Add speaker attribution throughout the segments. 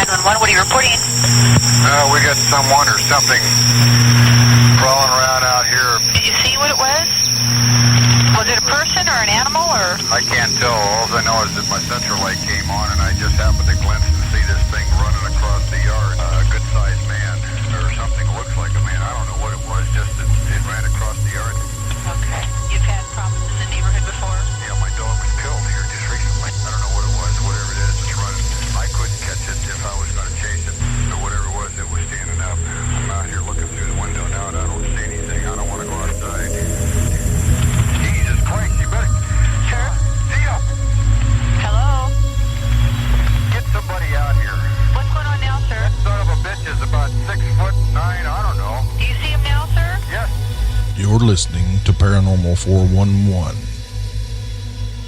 Speaker 1: 911, what are you reporting?
Speaker 2: We got someone or something crawling around out here.
Speaker 1: Did you see what it was? Was it a person or an animal or?
Speaker 2: I can't tell. All I know is that my central light came on and I just happened to glance and see this thing running across the yard. A good-sized man or something. Looks like a man. I don't know what it was. Just that it ran across the yard.
Speaker 1: Okay. You've had problems in the neighborhood before?
Speaker 2: Yeah, my dog was killed here just recently. I don't know what it was. Whatever it is, it's running. I couldn't catch it if I was going to chase it. So whatever it was, it was standing up. I'm out here looking through the window now and I don't see anything. I don't want to go outside. Jesus Christ, you better...
Speaker 1: Sure.
Speaker 2: See ya!
Speaker 1: Hello?
Speaker 2: Get somebody out here.
Speaker 1: What's going on now, sir?
Speaker 2: That son of a bitch is about 6'9", I don't know.
Speaker 1: Do you see him now, sir?
Speaker 2: Yes.
Speaker 3: You're listening to Paranormal 411,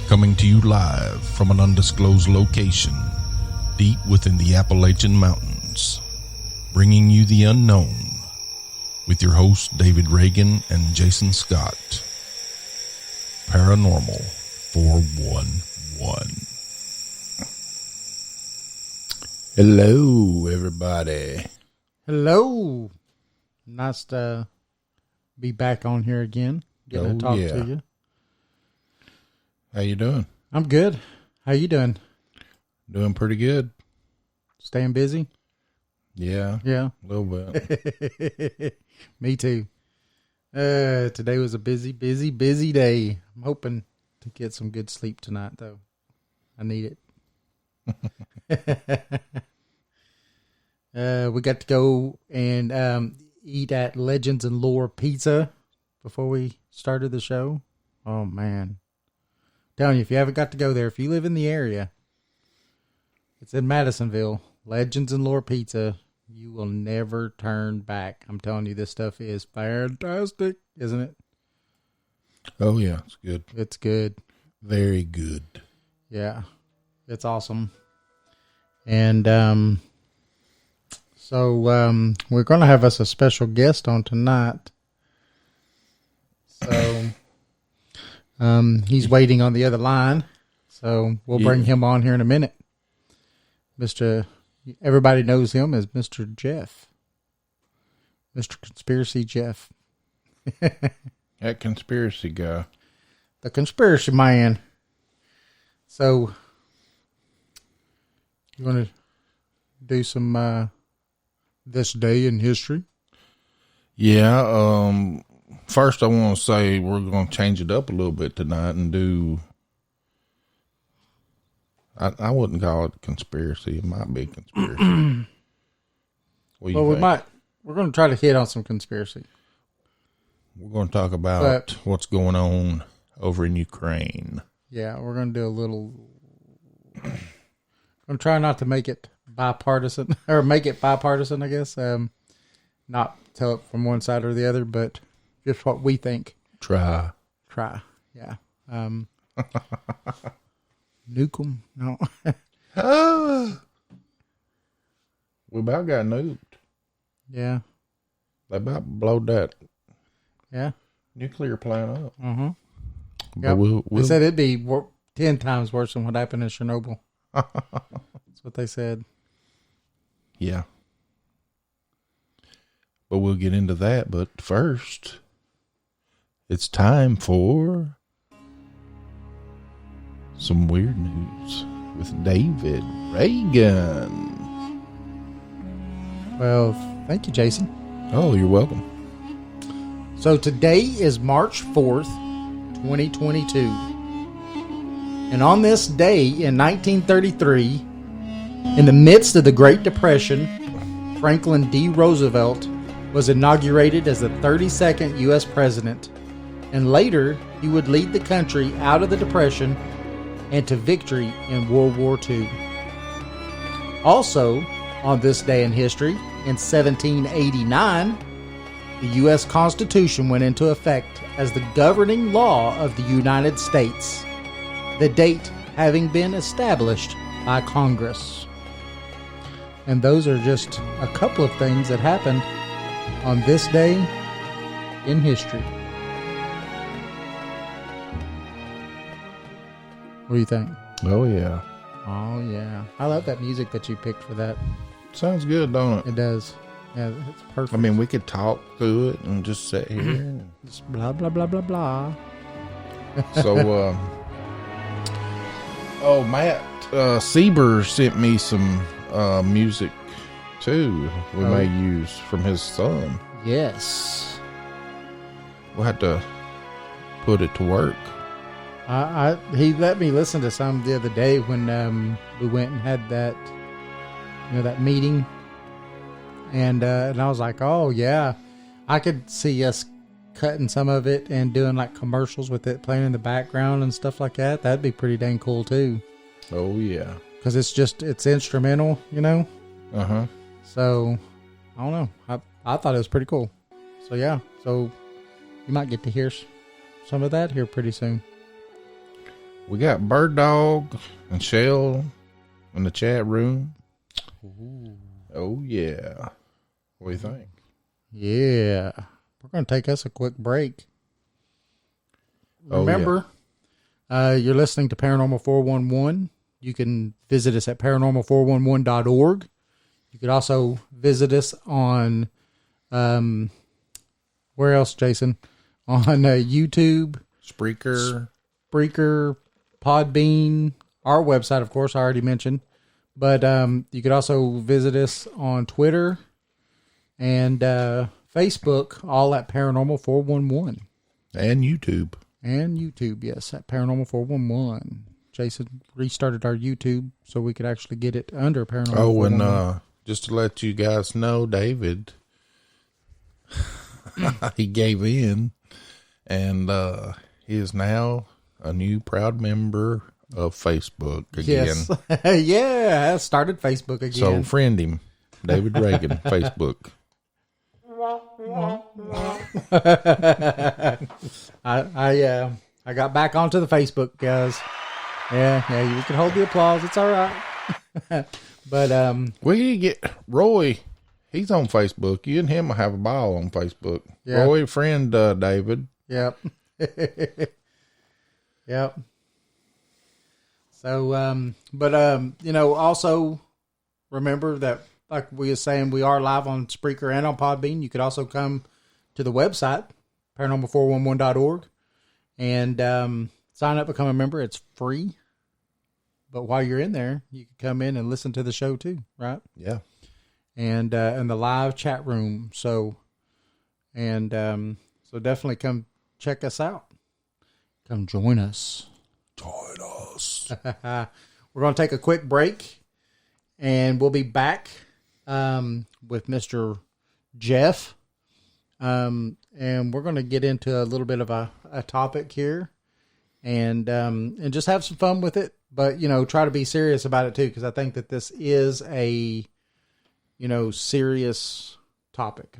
Speaker 3: coming to you live from an undisclosed location deep within the Appalachian Mountains, bringing you the unknown with your hosts David Reagan and Jason Scott. Paranormal 411. Hello, everybody.
Speaker 4: Hello. Nice to be back on here again. Getting to talk to you.
Speaker 3: How you doing?
Speaker 4: I'm good. How you doing?
Speaker 3: Doing pretty good.
Speaker 4: Staying busy?
Speaker 3: Yeah.
Speaker 4: Yeah.
Speaker 3: A little bit.
Speaker 4: Me too. Today was a busy day. I'm hoping to get some good sleep tonight, though. I need it. We got to go and eat at Legends and Lore Pizza before we started the show. Oh, man. Telling you, if you haven't got to go there, if you live in the area, it's in Madisonville, Legends and Lore Pizza. You will never turn back. I'm telling you, this stuff is fantastic, isn't it?
Speaker 3: Oh, yeah. It's good.
Speaker 4: It's good.
Speaker 3: Very good.
Speaker 4: Yeah. It's awesome. And so we're going to have us a special guest on tonight. So he's waiting on the other line. So we'll bring him on here in a minute. Everybody knows him as Mr. Jeff. Mr. Conspiracy Jeff.
Speaker 3: That conspiracy guy.
Speaker 4: The conspiracy man. So, you want to do some this day in history?
Speaker 3: Yeah. First, I want to say we're going to change it up a little bit tonight and do... I wouldn't call it conspiracy. It might be conspiracy. We're
Speaker 4: going to try to hit on some conspiracy.
Speaker 3: We're going to talk about what's going on over in Ukraine.
Speaker 4: Yeah, we're going to do a little... I'm going to try not to make it bipartisan, or make it bipartisan, I guess. Not tell it from one side or the other, but just what we think.
Speaker 3: Try.
Speaker 4: Yeah. Nuke 'em. No.
Speaker 3: We about got nuked.
Speaker 4: Yeah.
Speaker 3: They about blowed that nuclear plant up.
Speaker 4: Mm-hmm.
Speaker 3: But
Speaker 4: yep. They said it'd be 10 times worse than what happened in Chernobyl. That's what they said.
Speaker 3: Yeah. But we'll get into that. But first, it's time for some weird news with David Reagan.
Speaker 4: Well, thank you, Jason.
Speaker 3: Oh, you're welcome.
Speaker 4: So today is March 4th, 2022. And on this day in 1933, in the midst of the Great Depression, Franklin D. Roosevelt was inaugurated as the 32nd U.S. president. And later, he would lead the country out of the Depression and to victory in World War II. Also, on this day in history, in 1789, the U.S. Constitution went into effect as the governing law of the United States, the date having been established by Congress. And those are just a couple of things that happened on this day in history. What do you think?
Speaker 3: Oh, yeah.
Speaker 4: Oh, yeah. I love that music that you picked for that.
Speaker 3: Sounds good, don't it?
Speaker 4: It does. Yeah, it's perfect.
Speaker 3: I mean, we could talk through it and just sit here. And...
Speaker 4: Just blah, blah, blah, blah, blah.
Speaker 3: So, Matt Sieber sent me some music too. We may use from his son.
Speaker 4: Yes.
Speaker 3: We'll have to put it to work.
Speaker 4: He let me listen to some the other day when we went and had that, that meeting, and I was like, oh yeah, I could see us cutting some of it and doing like commercials with it playing in the background and stuff like that. That'd be pretty dang cool too.
Speaker 3: Oh yeah,
Speaker 4: because it's instrumental,
Speaker 3: Uh-huh.
Speaker 4: So I don't know. I thought it was pretty cool. So yeah, so you might get to hear some of that here pretty soon.
Speaker 3: We got Bird Dog and Shell in the chat room.
Speaker 4: Ooh.
Speaker 3: Oh yeah. What do you think?
Speaker 4: Yeah. We're going to take us a quick break. Remember, you're listening to Paranormal 411. You can visit us at paranormal411.org. You could also visit us on, where else, Jason? On YouTube.
Speaker 3: Spreaker,
Speaker 4: Podbean, our website, of course, I already mentioned. But you could also visit us on Twitter and Facebook, all at Paranormal 411.
Speaker 3: and YouTube.
Speaker 4: And YouTube, yes, at Paranormal 411. Jason restarted our YouTube so we could actually get it under Paranormal 411.
Speaker 3: And just to let you guys know, David, he gave in, and he is now a new proud member of Facebook again.
Speaker 4: Yes. Yeah, I started Facebook again.
Speaker 3: So friend him, David Reagan, Facebook.
Speaker 4: I got back onto the Facebook, guys. Yeah, you can hold the applause. It's all right. But
Speaker 3: We need to get Roy. He's on Facebook. You and him will have a ball on Facebook.
Speaker 4: Yeah.
Speaker 3: Roy, friend David.
Speaker 4: Yep. Yep. So, also remember that, like we were saying, we are live on Spreaker and on Podbean. You could also come to the website, paranormal411.org, and sign up, become a member. It's free. But while you're in there, you can come in and listen to the show too, right?
Speaker 3: Yeah.
Speaker 4: And the live chat room. So definitely come check us out. Come join us.
Speaker 3: Join us.
Speaker 4: We're going to take a quick break, and we'll be back with Mr. Jeff. And we're going to get into a little bit of a topic here, and just have some fun with it. But, try to be serious about it too, because I think that this is a, serious topic.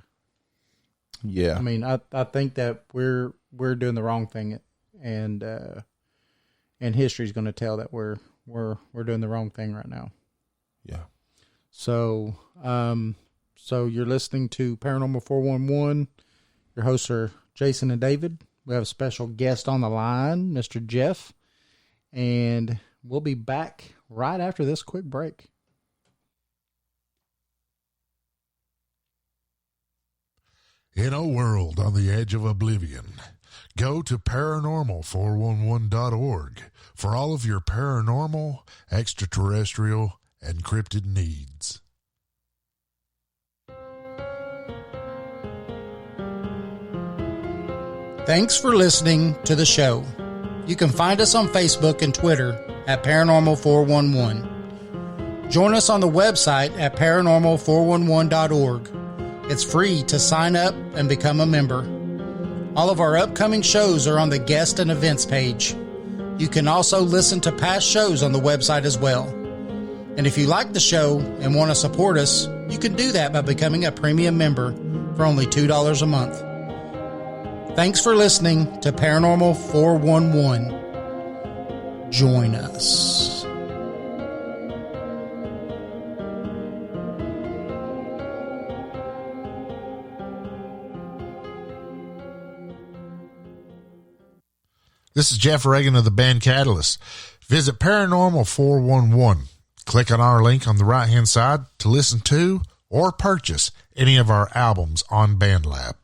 Speaker 3: Yeah.
Speaker 4: I mean, I think that we're doing the wrong thing, and history's going to tell that we're doing the wrong thing right now.
Speaker 3: Yeah.
Speaker 4: So, so you're listening to Paranormal 411. Your hosts are Jason and David. We have a special guest on the line, Mr. Jeff, and we'll be back right after this quick break.
Speaker 5: In a world on the edge of oblivion, go to paranormal411.org for all of your paranormal, extraterrestrial, and cryptid needs.
Speaker 4: Thanks for listening to the show. You can find us on Facebook and Twitter at Paranormal 411. Join us on the website at paranormal411.org. It's free to sign up and become a member. All of our upcoming shows are on the guest and events page. You can also listen to past shows on the website as well. And if you like the show and want to support us, you can do that by becoming a premium member for only $2 a month. Thanks for listening to Paranormal 411. Join us.
Speaker 5: This is Jeff Reagan of the band Catalyst. Visit Paranormal 411 Click on our link on the right-hand side to listen to or purchase any of our albums on BandLab.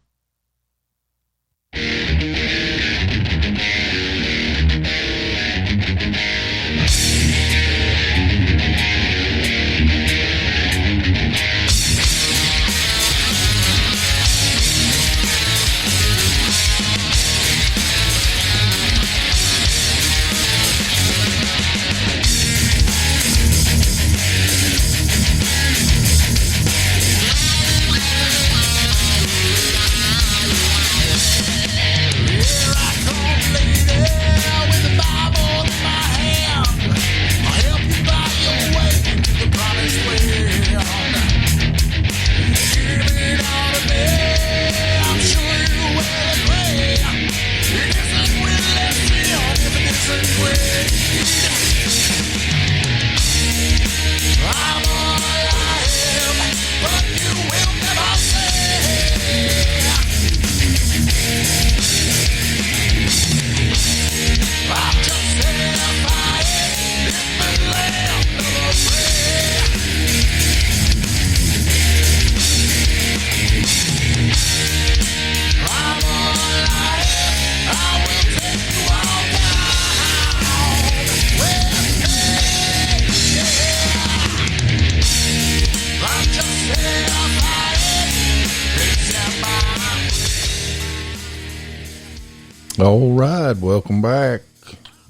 Speaker 3: All right, welcome back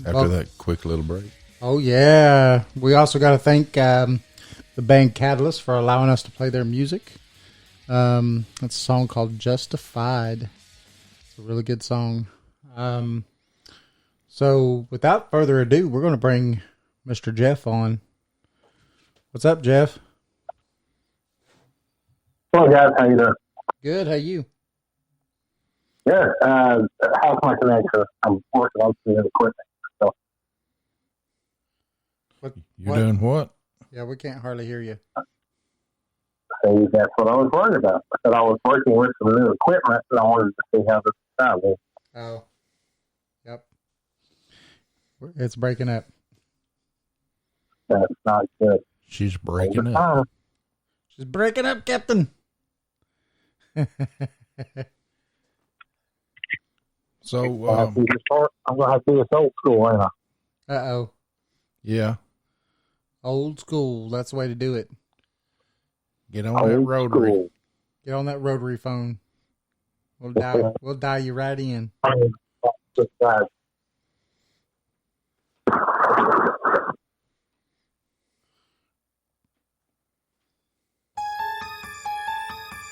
Speaker 3: after that quick little break.
Speaker 4: Oh, yeah. We also got to thank the band Catalyst for allowing us to play their music. It's a song called Justified. It's a really good song. So without further ado, we're going to bring Mr. Jeff on. What's up, Jeff?
Speaker 6: Hello, guys. How you doing?
Speaker 4: Good. How you?
Speaker 6: Good. How's my connection? I'm working on some new equipment. So.
Speaker 3: You're doing what?
Speaker 4: Yeah, we can't hardly hear you.
Speaker 6: See, that's what I was worried about. I said I was working with some new equipment, and I wanted to see how this sounded.
Speaker 4: Oh. Yep. It's breaking up.
Speaker 6: That's not good.
Speaker 3: She's breaking up.
Speaker 4: She's breaking up, Captain.
Speaker 3: So,
Speaker 6: I'm going to have to do this old school, ain't I?
Speaker 4: Uh-oh.
Speaker 3: Yeah.
Speaker 4: Old school. That's the way to do it.
Speaker 3: Get on that rotary.
Speaker 6: School.
Speaker 4: Get on that rotary phone. We'll dial you right in.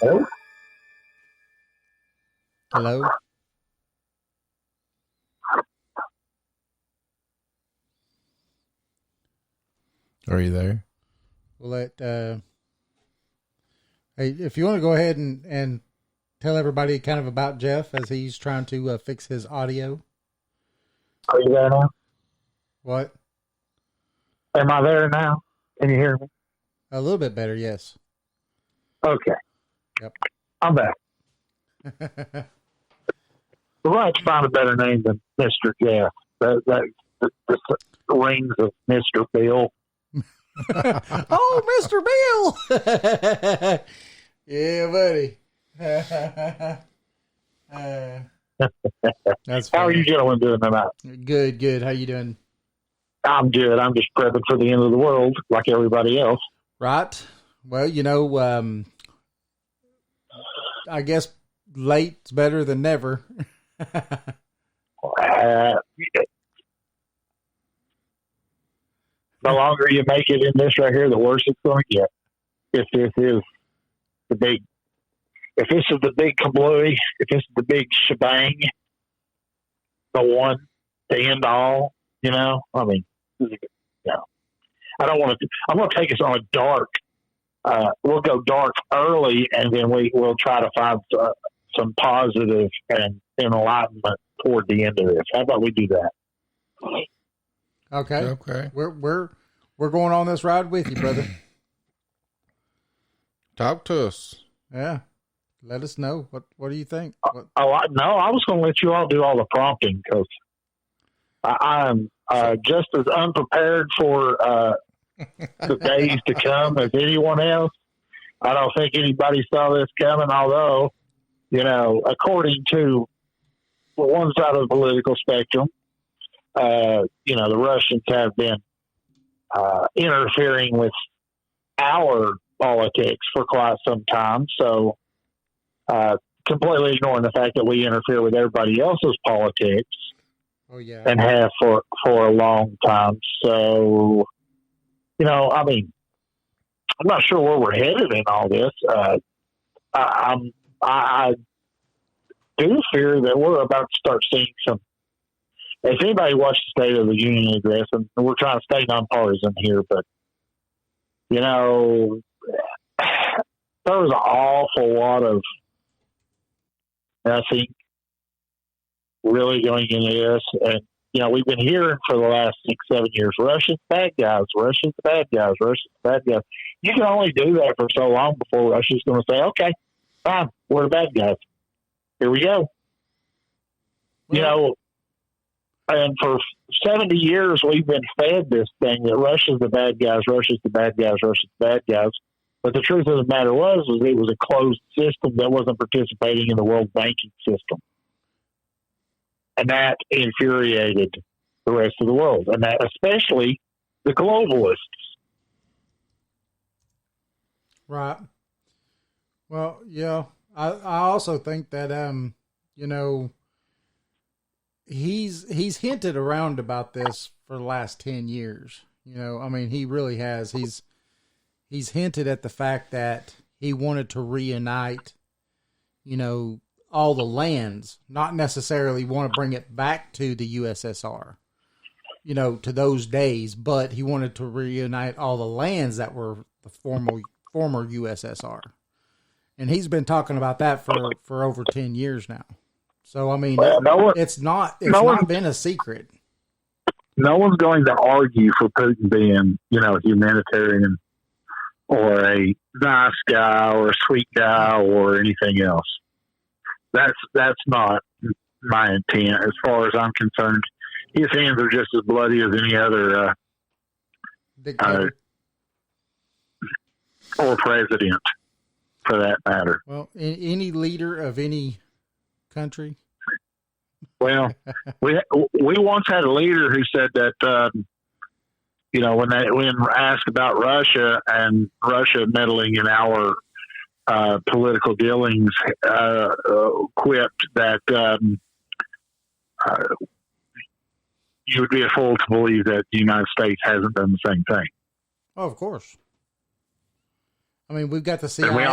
Speaker 6: Hello?
Speaker 4: Hello?
Speaker 3: Are you there?
Speaker 4: We'll let, hey, if you want to go ahead and tell everybody kind of about Jeff as he's trying to fix his audio.
Speaker 6: Are you there now?
Speaker 4: What?
Speaker 6: Am I there now? Can you hear me?
Speaker 4: A little bit better, yes.
Speaker 6: Okay.
Speaker 4: Yep.
Speaker 6: I'm back. We'll have to find a better name than Mr. Jeff. That rings of Mr. Bill.
Speaker 4: Oh, Mr. Bill! Yeah, buddy. That's
Speaker 6: How are
Speaker 4: funny.
Speaker 6: you gentlemen doing tonight?
Speaker 4: Good. How you doing?
Speaker 6: I'm good. I'm just prepping for the end of the world like everybody else.
Speaker 4: Right. Well, I guess late's better than never.
Speaker 6: The longer you make it in this right here, the worse it's going to get. If this is the big kablooey, if this is the big shebang, the one, the end all, I mean, I don't want to. I'm going to take us on a dark. We'll go dark early, and then we'll try to find some positive and enlightenment toward the end of this. How about we do that?
Speaker 4: Okay. We're going on this ride with you, brother.
Speaker 3: Talk to us.
Speaker 4: Yeah. Let us know. What do you think?
Speaker 6: No, I was going to let you all do all the prompting because I'm just as unprepared for the days to come as anyone else. I don't think anybody saw this coming, although, according to one side of the political spectrum, the Russians have been interfering with our politics for quite some time. So, completely ignoring the fact that we interfere with everybody else's politics.
Speaker 4: Oh yeah,
Speaker 6: and have for a long time. So, I'm not sure where we're headed in all this. I do fear that we're about to start seeing some. If anybody watched the State of the Union address, and we're trying to stay nonpartisan here, but there was an awful lot of, I think, really going into this. And, we've been hearing for the last 6-7 years, Russia's bad guys, Russia's bad guys, Russia's bad guys. You can only do that for so long before Russia's going to say, okay, fine, we're the bad guys. Here we go. And for 70 years, we've been fed this thing that Russia's the bad guys, Russia's the bad guys, Russia's the bad guys. But the truth of the matter was it was a closed system that wasn't participating in the world banking system. And that infuriated the rest of the world, and that especially the globalists.
Speaker 4: Right. Well, yeah, I also think that, he's hinted around about this for the last 10 years. He really has. He's hinted at the fact that he wanted to reunite, all the lands, not necessarily want to bring it back to the USSR, to those days, but he wanted to reunite all the lands that were the former USSR. And he's been talking about that for over 10 years now. So, it's not been a secret.
Speaker 6: No one's going to argue for Putin being, humanitarian or a nice guy or a sweet guy or anything else. That's not my intent as far as I'm concerned. His hands are just as bloody as any other or president, for that matter.
Speaker 4: Well, any leader of any country.
Speaker 6: Well, we once had a leader who said that when asked about Russia and Russia meddling in our political dealings, quipped that you would be a fool to believe that the United States hasn't done the same thing.
Speaker 4: Oh, of course. We've got the CIA. We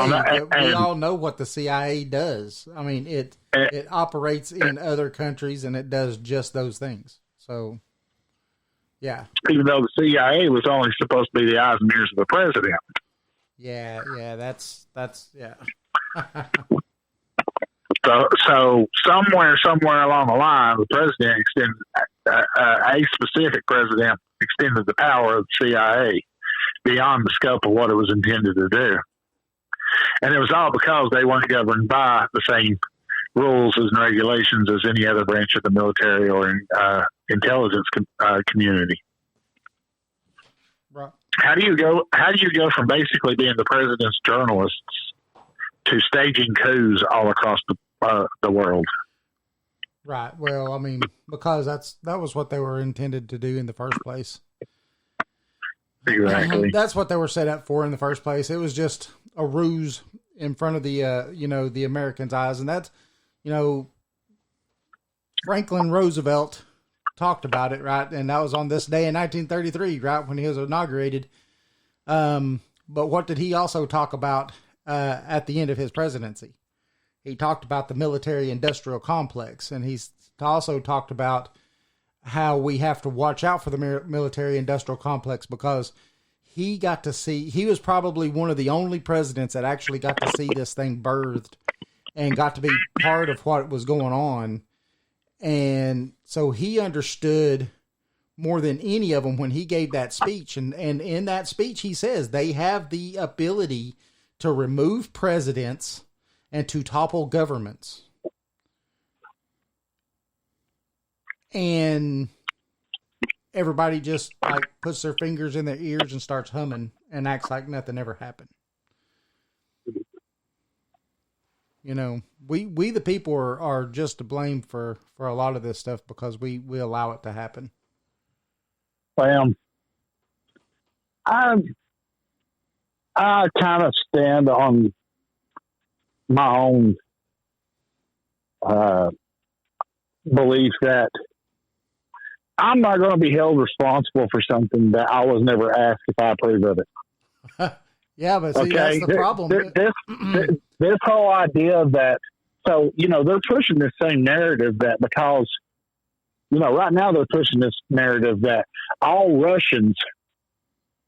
Speaker 4: all know what the CIA does. It operates in other countries and it does just those things. So, yeah.
Speaker 6: Even though the CIA was only supposed to be the eyes and ears of the president.
Speaker 4: Yeah, that's yeah.
Speaker 6: So somewhere along the line, the president extended a specific president extended the power of the CIA beyond the scope of what it was intended to do, and it was all because they weren't governed by the same rules and regulations as any other branch of the military or intelligence community.
Speaker 4: Right.
Speaker 6: How do you go from basically being the president's journalists to staging coups all across the world?
Speaker 4: Right. Well, because that was what they were intended to do in the first place.
Speaker 6: Exactly.
Speaker 4: That's what they were set up for in the first place. It was just a ruse in front of the the Americans' eyes, and that's Franklin Roosevelt talked about it, right? And that was on this day in 1933, right, when he was inaugurated. But what did he also talk about at the end of his presidency? He talked about the military-industrial complex, and he's also talked about how we have to watch out for the military-industrial complex because he was probably one of the only presidents that actually got to see this thing birthed and got to be part of what was going on. And so he understood more than any of them when he gave that speech. And in that speech, he says they have the ability to remove presidents and to topple governments. And everybody just like puts their fingers in their ears and starts humming and acts like nothing ever happened. You know, we the people are just to blame for a lot of this stuff because we allow it to happen.
Speaker 6: Well, I kind of stand on my own belief that I'm not going to be held responsible for something that I was never asked if I approve of it.
Speaker 4: Yeah, but see, that's the problem.
Speaker 6: This whole idea that, so, you know, they're pushing this same narrative that because, you know, right now they're pushing this narrative that all Russians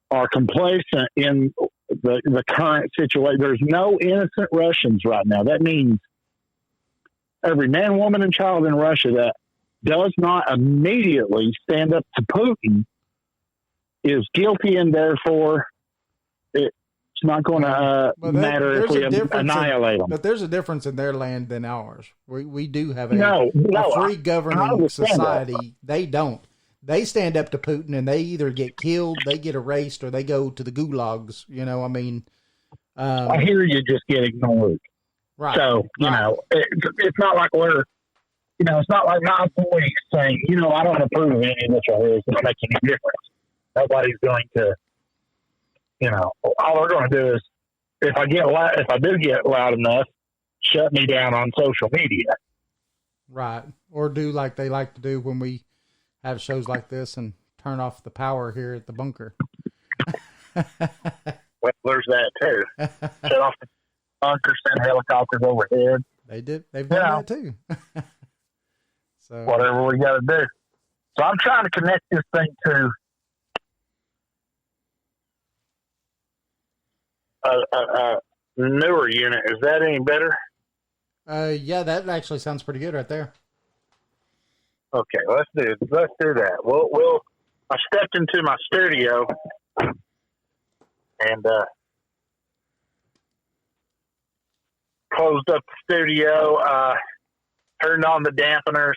Speaker 6: are complacent in the current situation. There's no innocent Russians right now. That means every man, woman, and child in Russia that does not immediately stand up to Putin is guilty, and therefore it's not going to matter if we annihilate them.
Speaker 4: But there's a difference in their land than ours. We do have a free governing society. That. They don't. They stand up to Putin and they either get killed, they get erased, or they go to the gulags. You know, I mean,
Speaker 6: I hear you just get ignored.
Speaker 4: Right.
Speaker 6: So, you know, it's not like it's not like my boys saying, you know, I don't approve of any of this right here. It's going to make any difference. Nobody's going to, you know, all they're going to do is, if I do get loud enough, shut me down on social media.
Speaker 4: Right. Or do like they like to do when we have shows like this and turn off the power here at the bunker.
Speaker 6: Well, there's that too. Shut off the bunker, send helicopters overhead.
Speaker 4: They've done that too. So
Speaker 6: whatever we got to do. So I'm trying to connect this thing to a newer unit. Is that any better?
Speaker 4: Yeah, that actually sounds pretty good right there.
Speaker 6: Okay, let's do that. I stepped into my studio and closed up the studio, turned on the dampeners.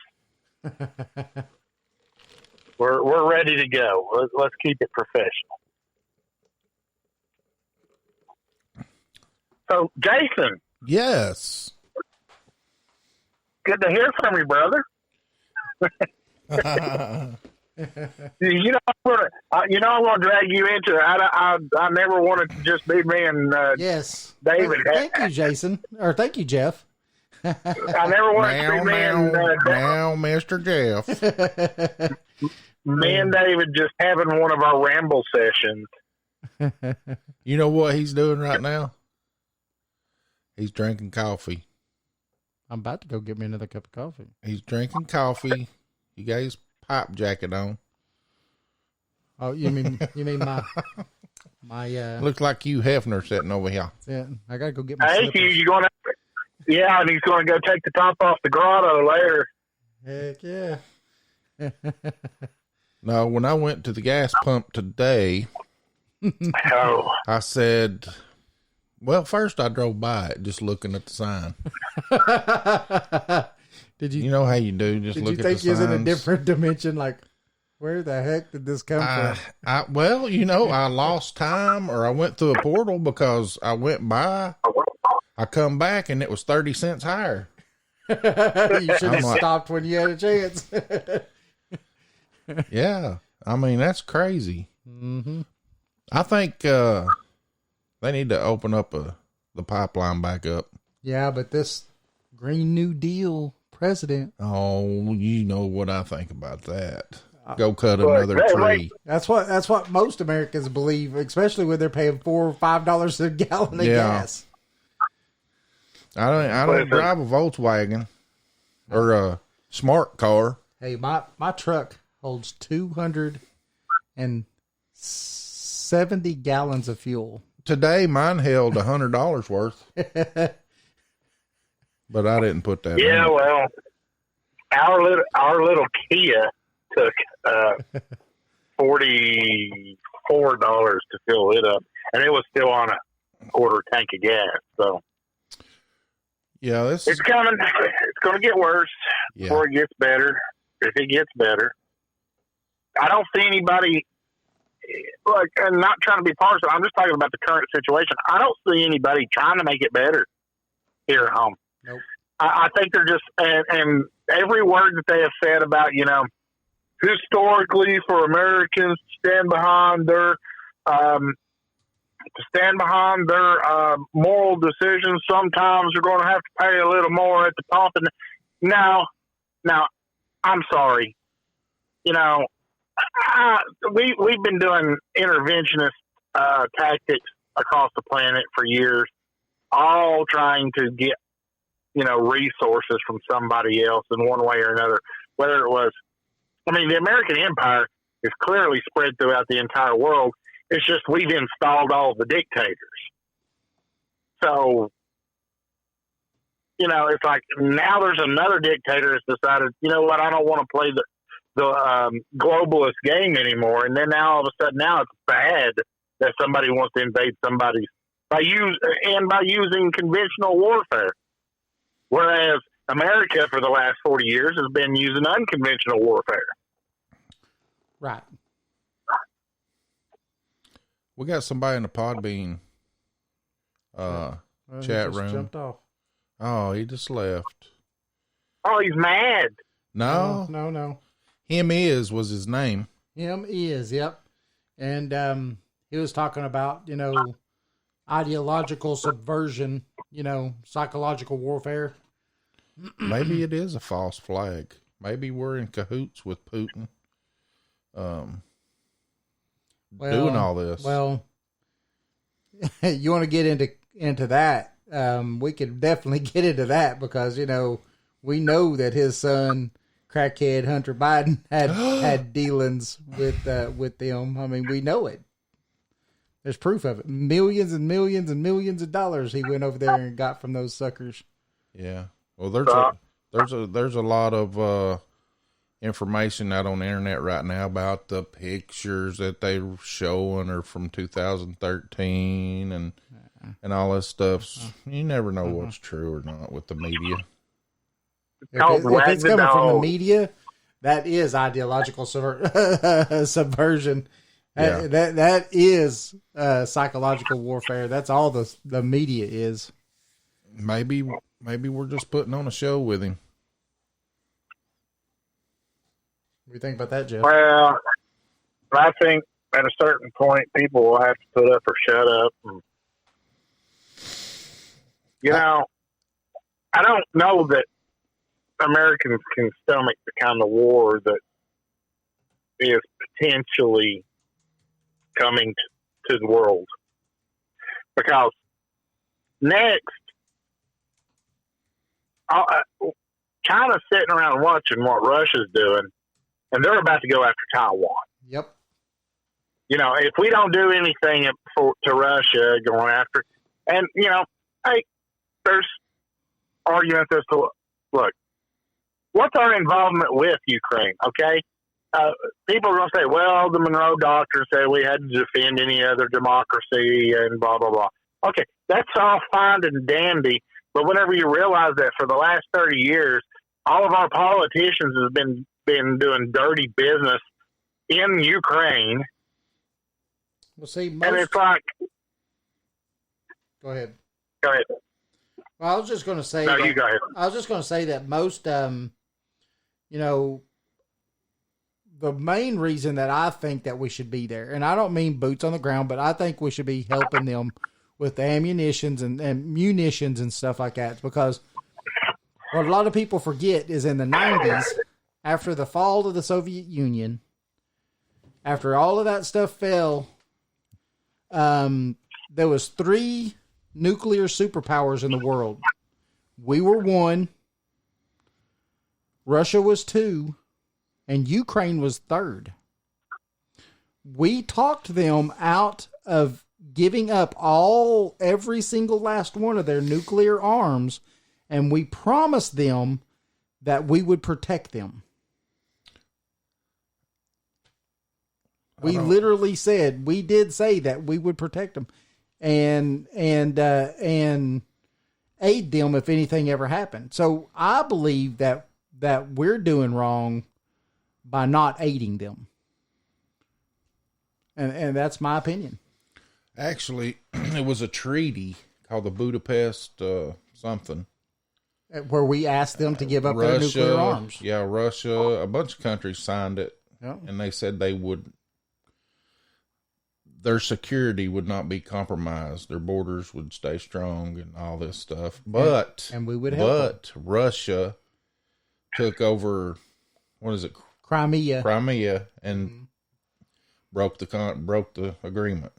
Speaker 6: We're ready to go. Let's keep it professional. So, Jason.
Speaker 3: Yes.
Speaker 6: Good to hear from you, brother. You know, I want to drag you into it. I never wanted to just be me and
Speaker 4: yes,
Speaker 6: David.
Speaker 4: Thank you, Jason, or thank you, Jeff.
Speaker 6: I never wanted to be me and
Speaker 3: now, Mr. Jeff.
Speaker 6: Me and David just having one of our ramble sessions.
Speaker 3: You know what he's doing right now? He's drinking coffee.
Speaker 4: I'm about to go get me another cup of coffee.
Speaker 3: He's drinking coffee. He got his pipe jacket on.
Speaker 4: Oh, you mean my
Speaker 3: looks like Hugh Hefner sitting over here.
Speaker 4: Yeah, I gotta go get my
Speaker 6: slippers. Hugh, you going to? Yeah, and he's going to go take the top off the grotto later.
Speaker 4: Heck yeah.
Speaker 3: No, when I went to the gas pump today, I said, well, first I drove by it just looking at the sign.
Speaker 4: Did you?
Speaker 3: You know how you do, just look at the signs.
Speaker 4: Did you think it was in a different dimension? Like, where the heck did this come from?
Speaker 3: Well, you know, I lost time or I went through a portal because I went by. I come back and it was 30 cents higher.
Speaker 4: You should have stopped when you had a chance.
Speaker 3: Yeah. I mean, that's crazy.
Speaker 4: Mm-hmm.
Speaker 3: I think they need to open up the pipeline back up.
Speaker 4: Yeah, but this Green New Deal president.
Speaker 3: Oh, you know what I think about that. Go cut another tree.
Speaker 4: That's what most Americans believe, especially when they're paying $4 or $5 a gallon of gas.
Speaker 3: I don't drive a Volkswagen or a smart car.
Speaker 4: Hey, my truck holds 270 gallons of fuel.
Speaker 3: Today, mine held $100 worth, but I didn't put that.
Speaker 6: Yeah,
Speaker 3: in.
Speaker 6: Well, our little Kia took $44 to fill it up, and it was still on a quarter tank of gas. So.
Speaker 3: Yeah,
Speaker 6: it's coming. It's going to get worse before it gets better. If it gets better, I don't see anybody. Look, and not trying to be partial. I'm just talking about the current situation. I don't see anybody trying to make it better here at home.
Speaker 4: Nope.
Speaker 6: I think they're just and every word that they have said about historically for Americans to stand behind their moral decisions. Sometimes you're going to have to pay a little more at the pump. And now, I'm sorry. We've been doing interventionist tactics across the planet for years, all trying to get resources from somebody else in one way or another. Whether it was, the American Empire is clearly spread throughout the entire world. It's just we've installed all the dictators. So, it's like now there's another dictator that's decided, you know what, I don't want to play the globalist game anymore. And then now all of a sudden now it's bad that somebody wants to invade somebody's by using conventional warfare. Whereas America for the last 40 years has been using unconventional warfare.
Speaker 4: Right.
Speaker 3: We got somebody in the Podbean chat room.
Speaker 4: Jumped off.
Speaker 3: Oh, he just left.
Speaker 6: Oh, he's mad.
Speaker 3: No. Him was his name.
Speaker 4: Him is, yep. And he was talking about, ideological subversion, psychological warfare.
Speaker 3: Maybe it is a false flag. Maybe we're in cahoots with Putin. Doing all this.
Speaker 4: Well, you want to get into that? We could definitely get into that because we know that his son, crackhead Hunter Biden, had dealings with them. We know it. There's proof of it. Millions and millions and millions of dollars he went over there and got from those suckers.
Speaker 3: Yeah. Well, there's a lot of information out on the internet right now about the pictures that they were showing are from 2013 and all this stuff. You never know what's true or not with the media.
Speaker 4: If it's coming from the media, that is ideological subversion.
Speaker 3: Yeah.
Speaker 4: That is psychological warfare. That's all the media is.
Speaker 3: Maybe we're just putting on a show with him.
Speaker 4: What do you think about that, Jeff?
Speaker 6: Well, I think at a certain point, people will have to put up or shut up. And, I don't know that Americans can stomach the kind of war that is potentially coming to the world. Because next, China's sitting around watching what Russia's doing, and they're about to go after Taiwan.
Speaker 4: Yep.
Speaker 6: If we don't do anything to Russia going after, and, hey, there's arguments as to, look, what's our involvement with Ukraine, okay? People are going to say, well, the Monroe Doctrine said we had to defend any other democracy and blah, blah, blah. Okay, that's all fine and dandy, but whenever you realize that for the last 30 years, all of our politicians have been doing dirty business in Ukraine.
Speaker 4: Well, see,
Speaker 6: and it's like...
Speaker 4: Go ahead.
Speaker 6: Go ahead.
Speaker 4: Well, I was just going to say...
Speaker 6: No, you go ahead.
Speaker 4: I was just going to say that most, the main reason that I think that we should be there, and I don't mean boots on the ground, but I think we should be helping them with the ammunitions and munitions and stuff like that, because what a lot of people forget is in the 90s, after the fall of the Soviet Union, after all of that stuff fell, there was 3 nuclear superpowers in the world. We were 1, Russia was 2, and Ukraine was 3rd. We talked them out of giving up every single last one of their nuclear arms, and we promised them that we would protect them. We literally said, we did say that we would protect them and aid them if anything ever happened. So I believe that we're doing wrong by not aiding them. And that's my opinion.
Speaker 3: Actually, it was a treaty called the Budapest something.
Speaker 4: Where we asked them to give up their nuclear arms.
Speaker 3: Yeah, Russia, a bunch of countries signed it.
Speaker 4: Yeah.
Speaker 3: And they said their security would not be compromised. Their borders would stay strong and all this stuff. But
Speaker 4: and we would help them.
Speaker 3: Russia took over, what is it?
Speaker 4: Crimea
Speaker 3: and broke the agreement.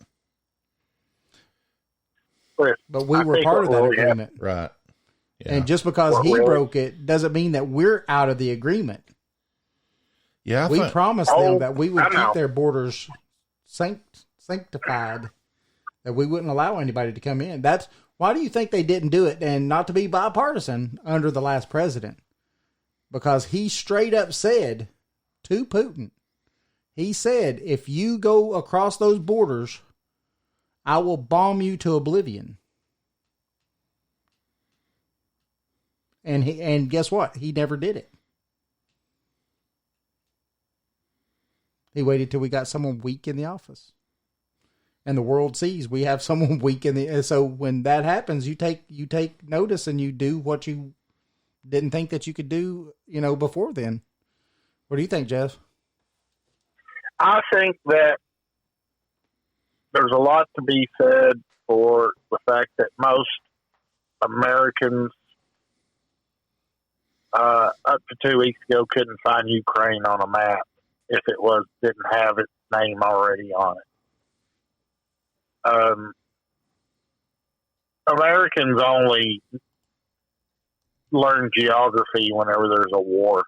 Speaker 4: But we were part of that agreement.
Speaker 3: Right. Yeah.
Speaker 4: And just because he broke it doesn't mean that we're out of the agreement.
Speaker 3: Yeah,
Speaker 4: we promised them that we would keep their borders sanctified, that we wouldn't allow anybody to come in. Why do you think they didn't do it? And not to be bipartisan under the last president, because he straight up said to Putin, he said, if you go across those borders, I will bomb you to oblivion. And guess what? He never did it. He waited till we got someone weak in the office. And the world sees we have someone weak in the... So when that happens, you take notice and you do what you didn't think that you could do, before then. What do you think, Jeff?
Speaker 6: I think that there's a lot to be said for the fact that most Americans up to 2 weeks ago couldn't find Ukraine on a map if it didn't have its name already on it. Americans only learn geography whenever there's a war.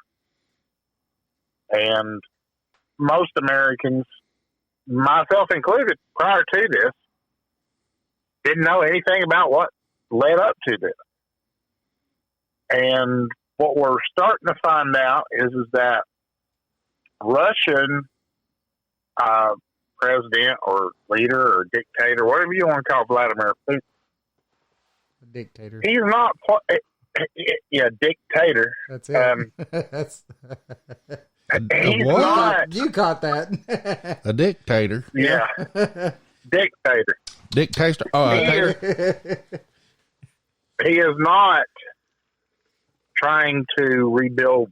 Speaker 6: And most Americans, myself included, prior to this, didn't know anything about what led up to this. And what we're starting to find out is that Russian president or leader or dictator, whatever you want to call Vladimir Putin,
Speaker 4: dictator.
Speaker 6: He's not, dictator.
Speaker 4: That's it.
Speaker 6: He's not.
Speaker 4: You caught that.
Speaker 3: A dictator.
Speaker 6: Yeah. Dictator.
Speaker 3: Dictator.
Speaker 6: He is not trying to rebuild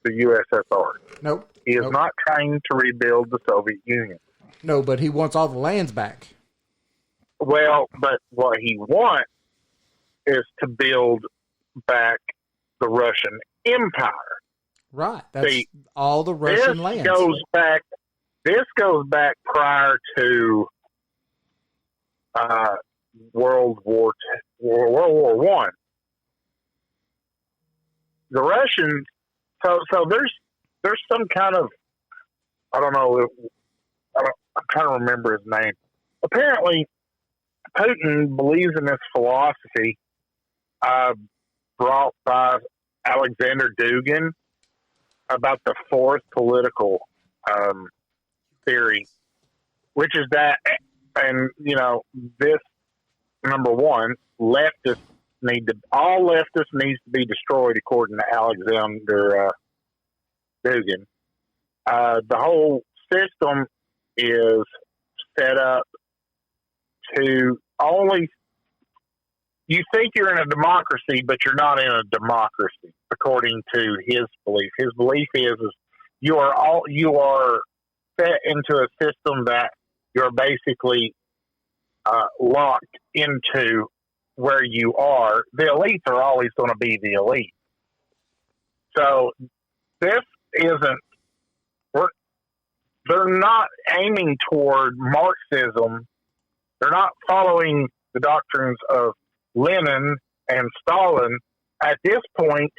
Speaker 6: the USSR.
Speaker 4: Nope.
Speaker 6: He is not trying to rebuild the Soviet Union.
Speaker 4: No, but he wants all the lands back.
Speaker 6: Well, but what he wants is to build back the Russian Empire.
Speaker 4: Right. That's all the Russian lands.
Speaker 6: This goes back prior to World War I. The Russians. So there's some kind of, I don't know. I'm trying to remember his name. Apparently, Putin believes in this philosophy brought by Alexander Dugin about the fourth political theory, which is that, and this, number one, all leftists needs to be destroyed according to Alexander Dugin. The whole system is set up to only, you think you're in a democracy, but you're not in a democracy, according to his belief. His belief is you are set into a system that you're basically locked into where you are. The elites are always going to be the elite. So this isn't, they're not aiming toward Marxism. They're not following the doctrines of Lenin and Stalin. At this point,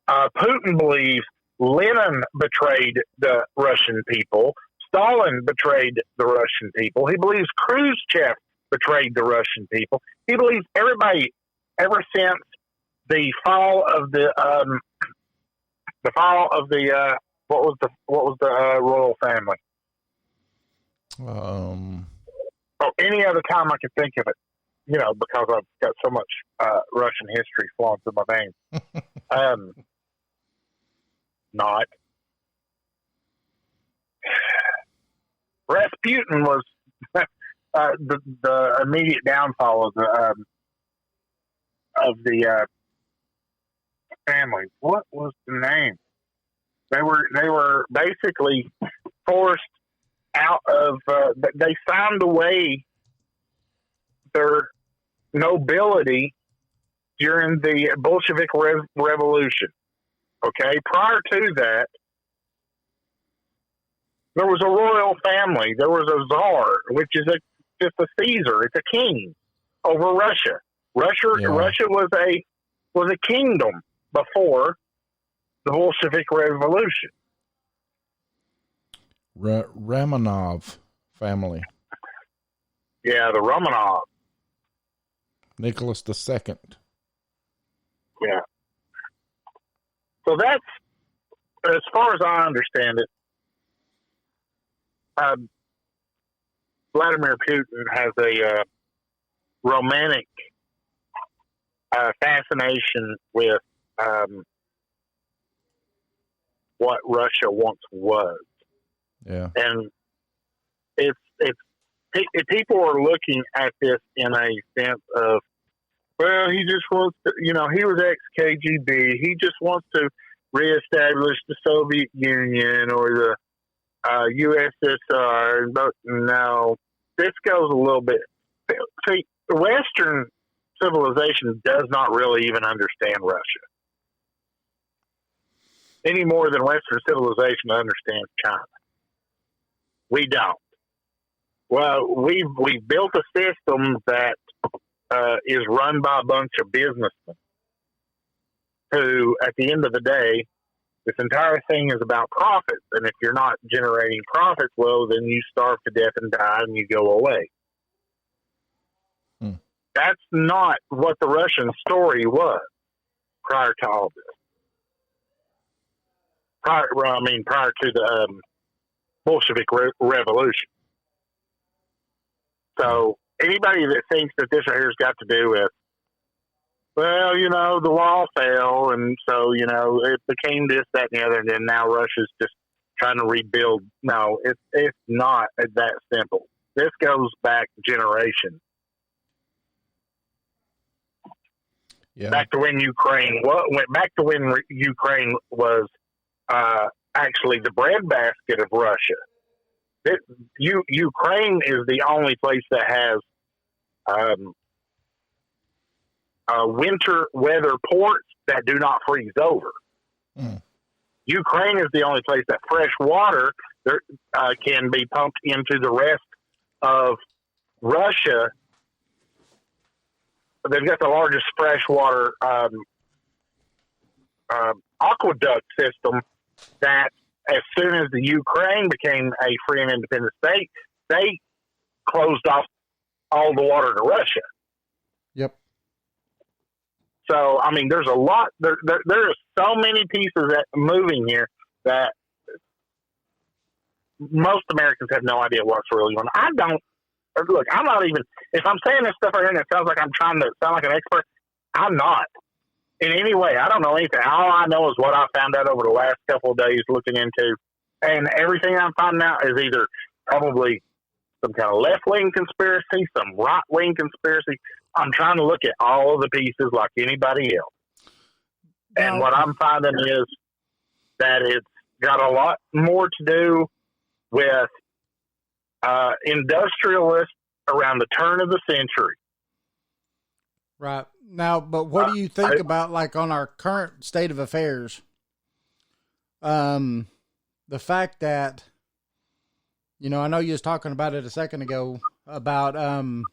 Speaker 6: Putin believes Lenin betrayed the Russian people. Stalin betrayed the Russian people. He believes Khrushchev betrayed the Russian people. He believes everybody, ever since the fall of the what was the royal family? Any other time I could think of it, because I've got so much Russian history flowing through my veins. Not. Rasputin was the immediate downfall of the family. What was the name? They were basically forced out of. They signed away their nobility during the Bolshevik Revolution. Okay, prior to that, there was a royal family. There was a czar, which is just a Caesar. It's a king over Russia. Russia was a kingdom before the Bolshevik Revolution.
Speaker 4: Romanov family.
Speaker 6: Yeah, the Romanov.
Speaker 4: Nicholas II.
Speaker 6: Yeah. So that's, as far as I understand it, Vladimir Putin has a romantic fascination with what Russia once was.
Speaker 4: Yeah.
Speaker 6: And people are looking at this in a sense of, well, he just wants to, he was ex-KGB. He just wants to reestablish the Soviet Union or the USSR. But no, this goes a little bit. See, Western civilization does not really even understand Russia any more than Western civilization understands China. We don't. Well, we've built a system that is run by a bunch of businessmen who, at the end of the day, this entire thing is about profits. And if you're not generating profits, well, then you starve to death and die and you go away. That's not what the Russian story was prior to all this. Prior to the Bolshevik Revolution. So anybody that thinks that this right here's got to do with, well, the wall fell, and so, it became this, that, and the other, and then now Russia's just trying to rebuild. No, it's not that simple. This goes back generations.
Speaker 4: Yeah.
Speaker 6: Back to when Ukraine was actually the breadbasket of Russia. Ukraine is the only place that has winter weather ports that do not freeze over. Ukraine is the only place that fresh water can be pumped into the rest of Russia. They've got the largest freshwater aqueduct system that, as soon as the Ukraine became a free and independent state, they closed off all the water to Russia.
Speaker 4: Yep.
Speaker 6: So, there's a lot. There are so many pieces that moving here that most Americans have no idea what's really going on. I don't. Look, I'm not even. If I'm saying this stuff right here and it sounds like I'm trying to sound like an expert, I'm not in any way. I don't know anything. All I know is what I found out over the last couple of days looking into, and everything I'm finding out is either probably some kind of left-wing conspiracy, some right-wing conspiracy. I'm trying to look at all of the pieces like anybody else. And what I'm finding is that it's got a lot more to do with industrialists around the turn of the century.
Speaker 4: Right. Now, but what do you think about, like, on our current state of affairs? The fact that, I know you was talking about it a second ago about, how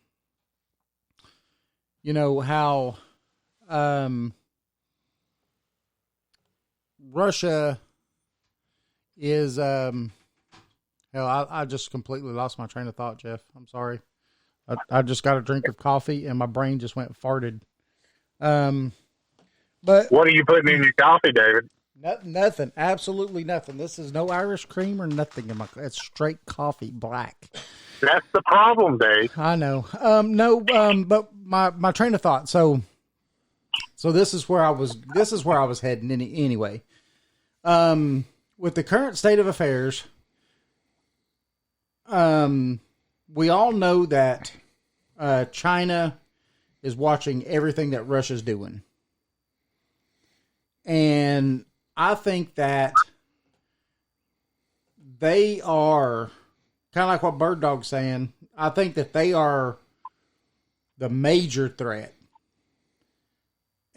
Speaker 4: Russia is, I just completely lost my train of thought, Jeff. I'm sorry. I just got a drink of coffee and my brain just went farted. But
Speaker 6: what are you putting in your coffee, David?
Speaker 4: Nothing. Absolutely nothing. This is no Irish cream or nothing in my. It's straight coffee, black.
Speaker 6: That's the problem, Dave.
Speaker 4: I know. But my train of thought. So this is where I was. This is where I was heading. Anyway, with the current state of affairs, we all know that China is watching everything that Russia's doing. And I think that they are kind of like what Bird Dog's saying. I think that they are the major threat.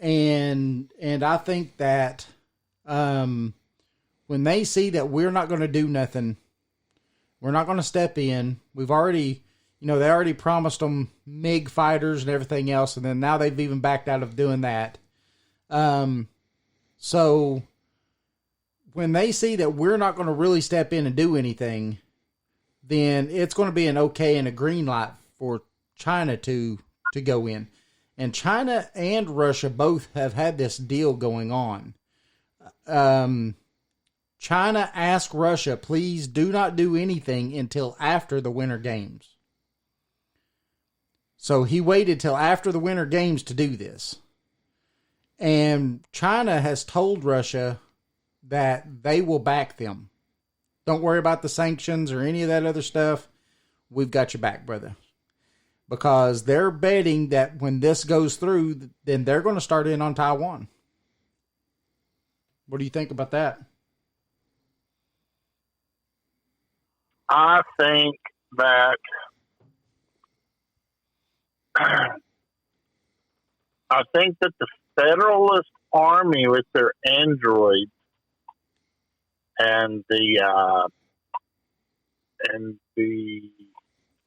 Speaker 4: And I think that when they see that we're not going to do nothing, we're not going to step in. We've already, they already promised them MiG fighters and everything else, and then now they've even backed out of doing that. So when they see that we're not going to really step in and do anything, then it's going to be an okay and a green light for China to go in. And China and Russia both have had this deal going on. China asked Russia, please do not do anything until after the Winter Games. So he waited till after the Winter Games to do this. And China has told Russia that they will back them. Don't worry about the sanctions or any of that other stuff. We've got your back, brother. Because they're betting that when this goes through, then they're going to start in on Taiwan. What do you think about that?
Speaker 6: I think that the Federalist Army with their androids and the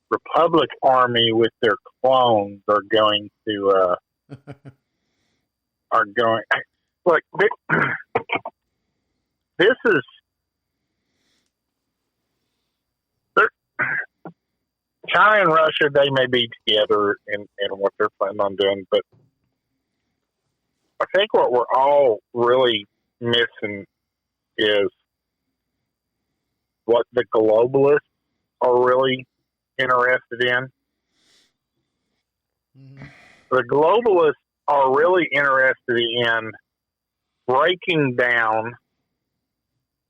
Speaker 6: Republic Army with their clones are going to look. This is China and Russia. They may be together in what they're planning on doing, but I think what we're all really missing is what the globalists are really interested in.
Speaker 4: Mm-hmm.
Speaker 6: The globalists are really interested in breaking down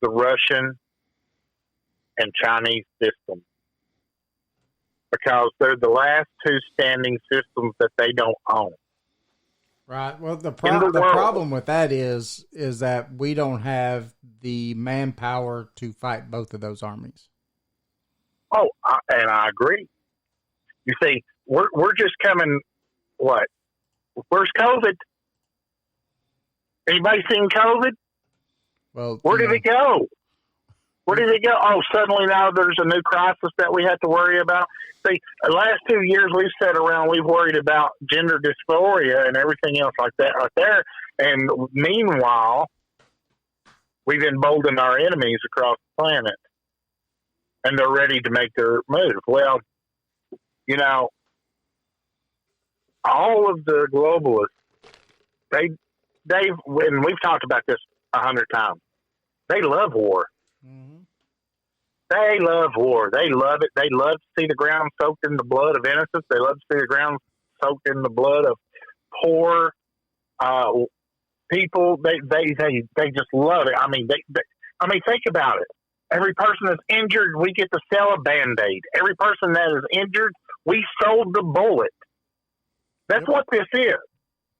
Speaker 6: the Russian and Chinese system because they're the last two standing systems that they don't own.
Speaker 4: Right. Well, the problem with that is that we don't have the manpower to fight both of those armies.
Speaker 6: Oh, and I agree. You see, we're just coming. What? Where's COVID? Anybody seen COVID?
Speaker 4: Well,
Speaker 6: where did it go? Where did it go? Oh, suddenly now there's a new crisis that we have to worry about. See, the last 2 years we've sat around, we've worried about gender dysphoria and everything else like that right there. And meanwhile, we've emboldened our enemies across the planet. And they're ready to make their move. Well, all of the globalists, and we've talked about this 100 times. They love war.
Speaker 4: Mm-hmm.
Speaker 6: They love war. They love it. They love to see the ground soaked in the blood of innocents. They love to see the ground soaked in the blood of poor people. They just love it. I mean, think about it. Every person that's injured, we get to sell a Band-Aid. Every person that is injured, we sold the bullet. That's what this is.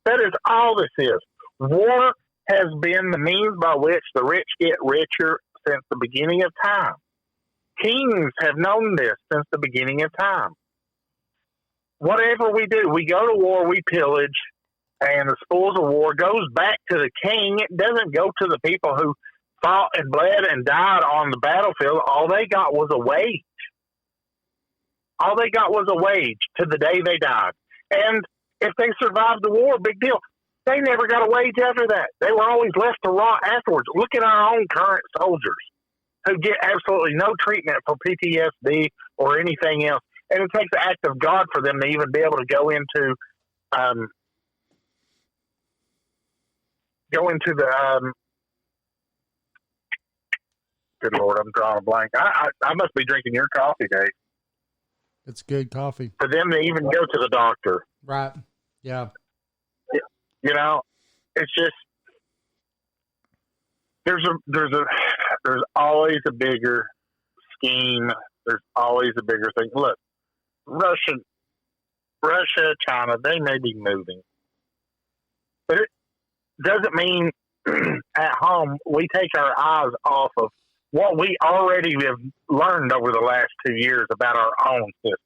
Speaker 6: That is all this is. War has been the means by which the rich get richer since the beginning of time. Kings have known this since the beginning of time. Whatever we do, we go to war, we pillage, and the spoils of war goes back to the king. It doesn't go to the people who fought and bled and died on the battlefield. All they got was a wage. All they got was a wage to the day they died. And if they survived the war, big deal. They never got a wage after that. They were always left to rot afterwards. Look at our own current soldiers who get absolutely no treatment for PTSD or anything else. And it takes the act of God for them to even be able to go into the good Lord, I'm drawing a blank. I must be drinking your coffee, Dave.
Speaker 4: It's good coffee.
Speaker 6: For them to even go to the doctor.
Speaker 4: Right. Yeah.
Speaker 6: It's just there's always a bigger scheme There's always a bigger thing. Look, Russia, China, they may be moving, but it doesn't mean at home we take our eyes off of what we already have learned over the last 2 years about our own system.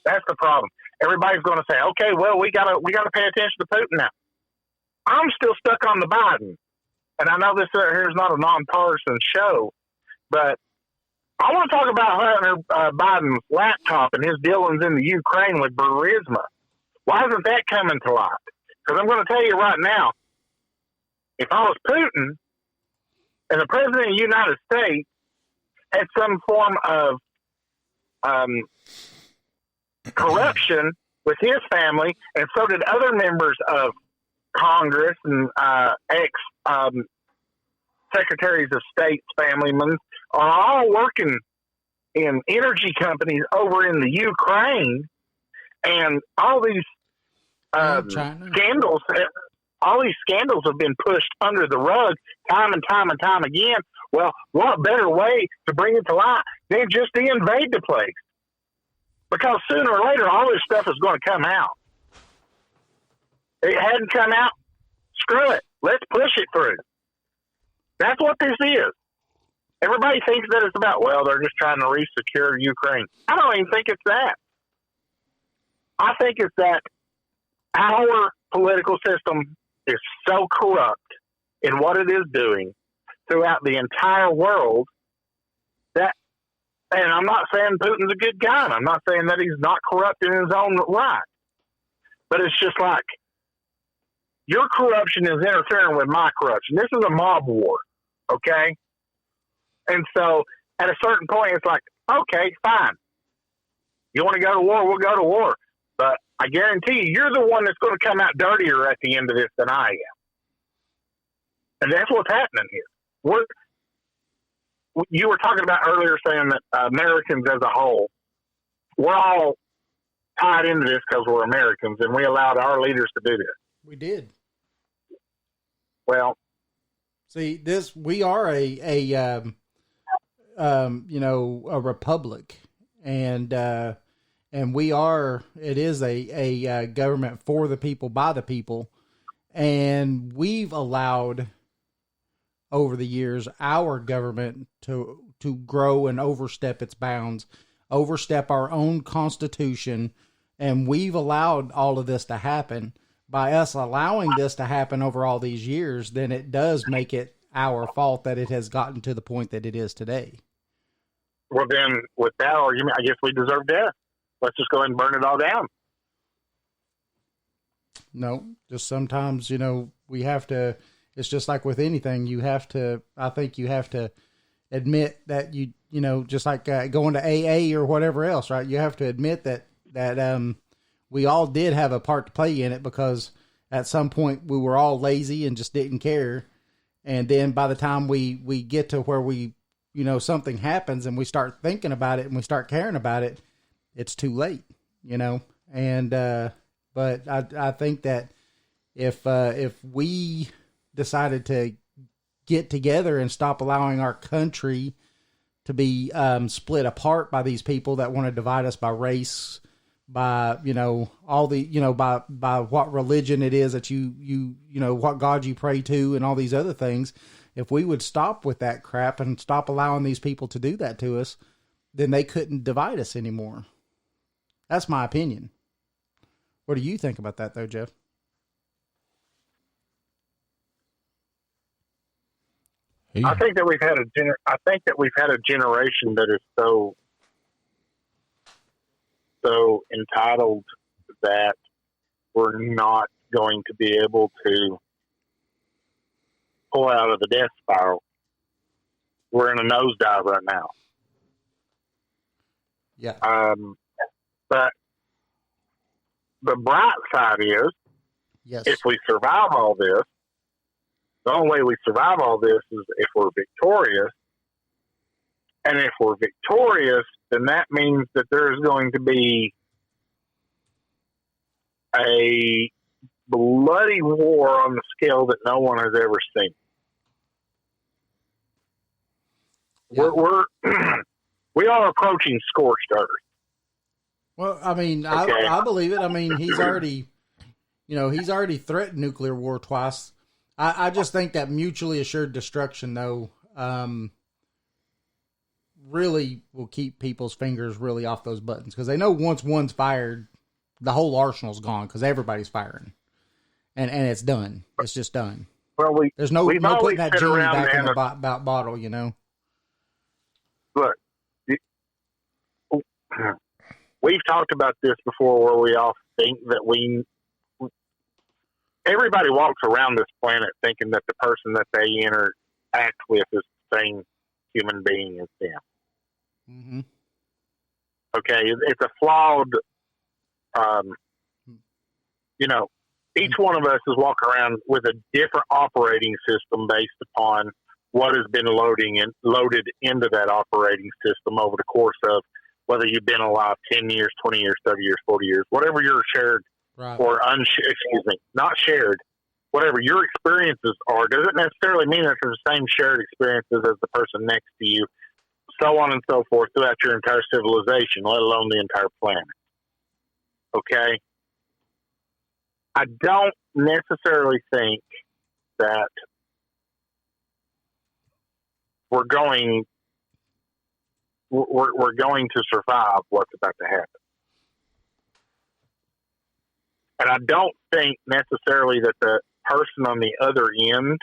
Speaker 6: That's the problem. Everybody's going to say, "Okay, well, we gotta pay attention to Putin now." I'm still stuck on the Biden, and I know this here's not a nonpartisan show, but I want to talk about Hunter Biden's laptop and his dealings in the Ukraine with Burisma. Why isn't that coming to light? Because I'm going to tell you right now, if I was Putin and the President of the United States had some form of corruption with his family, and so did other members of Congress and ex-secretaries of state's family members, are all working in energy companies over in the Ukraine, and all these scandals, all these scandals have been pushed under the rug time and time and time again. Well, what better way to bring it to light than just to invade the place? Because sooner or later, all this stuff is going to come out. It hadn't come out. Screw it. Let's push it through. That's what this is. Everybody thinks that it's about, well, they're just trying to re-secure Ukraine. I don't even think it's that. I think it's that our political system is so corrupt in what it is doing throughout the entire world that, and I'm not saying Putin's a good guy, and I'm not saying that he's not corrupt in his own right, but it's just like, your corruption is interfering with my corruption. This is a mob war, okay? And so at a certain point, it's like, okay, fine. You want to go to war, we'll go to war. But I guarantee you, you're the one that's going to come out dirtier at the end of this than I am. And that's what's happening here. You were talking about earlier saying that Americans as a whole, we're all tied into this because we're Americans, and we allowed our leaders to do this.
Speaker 4: We did.
Speaker 6: Well,
Speaker 4: see, we are a republic, and it is a government for the people, by the people, and we've allowed over the years our government to grow and overstep its bounds, overstep our own constitution, and we've allowed all of this to happen. By us allowing this to happen over all these years, then it does make it our fault that it has gotten to the point that it is today.
Speaker 6: Well, then, with that argument, I guess we deserve death. Let's just go ahead and burn it all down.
Speaker 4: No, just sometimes, we have to, it's just like with anything, I think you have to admit that just like going to AA or whatever else, right? You have to admit that we all did have a part to play in it, because at some point we were all lazy and just didn't care. And then by the time we get to where something happens and we start thinking about it and we start caring about it, it's too late, and, but I think that if we decided to get together and stop allowing our country to be split apart by these people that want to divide us by race, by all the by what religion it is that you what God you pray to, and all these other things, if we would stop with that crap and stop allowing these people to do that to us, then they couldn't divide us anymore. That's my opinion. What do you think about that, though, Jeff?
Speaker 3: Hey.
Speaker 6: I think that we've had a generation that is so entitled that we're not going to be able to pull out of the death spiral. We're in a nosedive right now.
Speaker 4: Yeah.
Speaker 6: But the bright side is,
Speaker 4: yes,
Speaker 6: if we survive all this, the only way we survive all this is if we're victorious. And if we're victorious, then that means that there's going to be a bloody war on the scale that no one has ever seen.
Speaker 4: Yeah.
Speaker 6: We're We are approaching scorched earth.
Speaker 4: Well, I mean,
Speaker 6: Okay.
Speaker 4: I believe it. I mean, he's already threatened nuclear war twice. I just think that mutually assured destruction, though, really will keep people's fingers really off those buttons, because they know once one's fired, the whole arsenal's gone because everybody's firing, and it's done. It's just done.
Speaker 6: Well,
Speaker 4: There's no
Speaker 6: we've
Speaker 4: putting
Speaker 6: always
Speaker 4: that
Speaker 6: sit
Speaker 4: genie
Speaker 6: around
Speaker 4: back in
Speaker 6: and
Speaker 4: the bottle, you know.
Speaker 6: look. We've talked about this before, where we all think that everybody walks around this planet thinking that the person that they interact with is the same human being as them.
Speaker 4: Mm-hmm.
Speaker 6: Okay, it's a flawed, each one of us is walking around with a different operating system based upon what has been loaded into that operating system over the course of whether you've been alive 10 years, 20 years, 30 years, 40 years, whatever your shared or not shared, whatever your experiences are, doesn't necessarily mean that they're the same shared experiences as the person next to you, so on and so forth throughout your entire civilization, let alone the entire planet. Okay? I don't necessarily think that we're going to survive what's about to happen. And I don't think necessarily that the person on the other end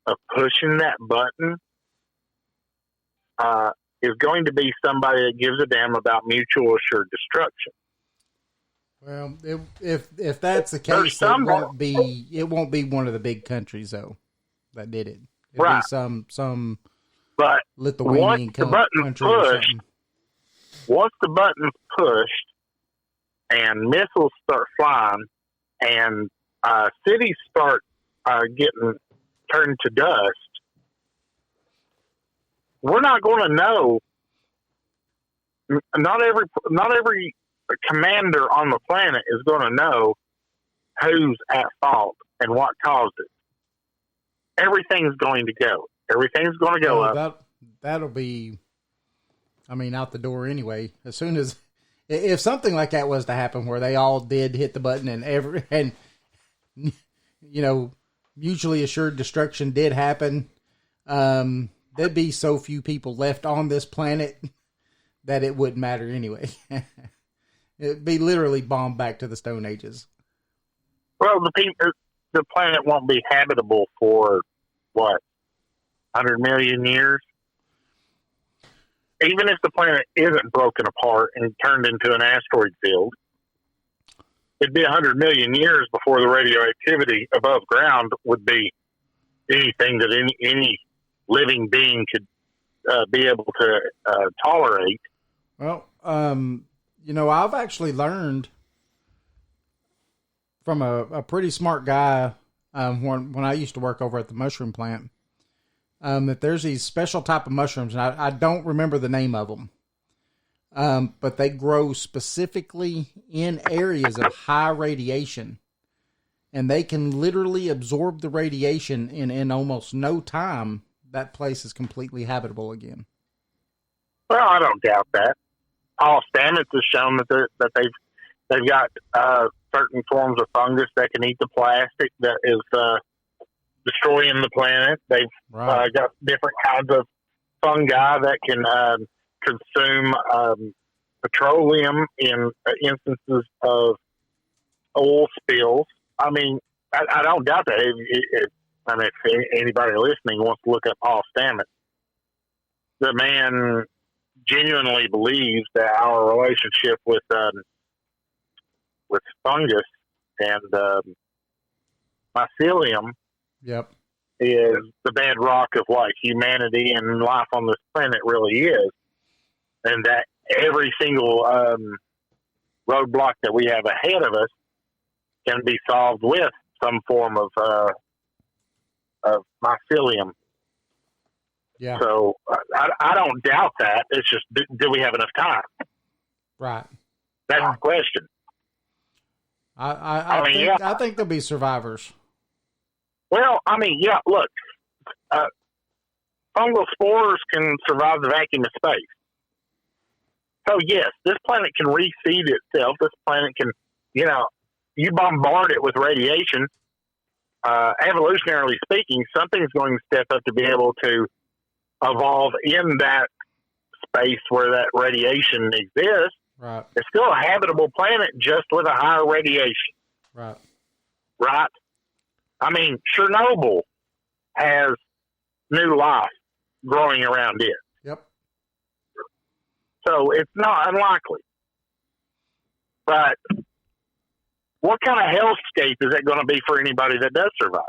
Speaker 6: of pushing that button is going to be somebody that gives a damn about mutual assured destruction.
Speaker 4: Well, if that's the case, it won't be one of the big countries though that did it. It'll be some
Speaker 6: but
Speaker 4: Lithuanian country or something.
Speaker 6: Once the button's pushed and missiles start flying and cities start getting turned to dust, we're not going to know. Not every commander on the planet is going to know who's at fault and what caused it. Everything's going to go. Everything's going to go up.
Speaker 4: That'll be, out the door anyway. As soon as, if something like that was to happen, where they all did hit the button and mutually assured destruction did happen, there'd be so few people left on this planet that it wouldn't matter anyway. It'd be literally bombed back to the Stone Ages.
Speaker 6: Well, the planet won't be habitable for, 100 million years? Even if the planet isn't broken apart and turned into an asteroid field, it'd be 100 million years before the radioactivity above ground would be anything that any living being could be able to tolerate.
Speaker 4: Well, I've actually learned from a pretty smart guy when I used to work over at the mushroom plant, that there's these special type of mushrooms, and I don't remember the name of them, but they grow specifically in areas of high radiation, and they can literally absorb the radiation in almost no time. That place is completely habitable again.
Speaker 6: Well, I don't doubt that. Paul Stamets has shown that they've got certain forms of fungus that can eat the plastic that is destroying the planet. They've got different kinds of fungi that can consume petroleum in instances of oil spills. I don't doubt that. If anybody listening wants to look up Paul Stamets, the man genuinely believes that our relationship with fungus and mycelium is the bedrock of what humanity and life on this planet really is, and that every single roadblock that we have ahead of us can be solved with some form of mycelium.
Speaker 4: Yeah.
Speaker 6: So I don't doubt that. It's just, do we have enough time?
Speaker 4: Right.
Speaker 6: That's the question.
Speaker 4: I think there'll be survivors.
Speaker 6: Well, look, fungal spores can survive the vacuum of space. So yes, this planet can reseed itself. This planet can, you bombard it with radiation. Evolutionarily speaking, something's going to step up to be able to evolve in that space where that radiation exists.
Speaker 4: Right.
Speaker 6: It's still a habitable planet, just with a higher radiation.
Speaker 4: Right.
Speaker 6: Right. I mean, Chernobyl has new life growing around it.
Speaker 4: Yep.
Speaker 6: So it's not unlikely. But what kind of hellscape is that going to be for anybody that does survive?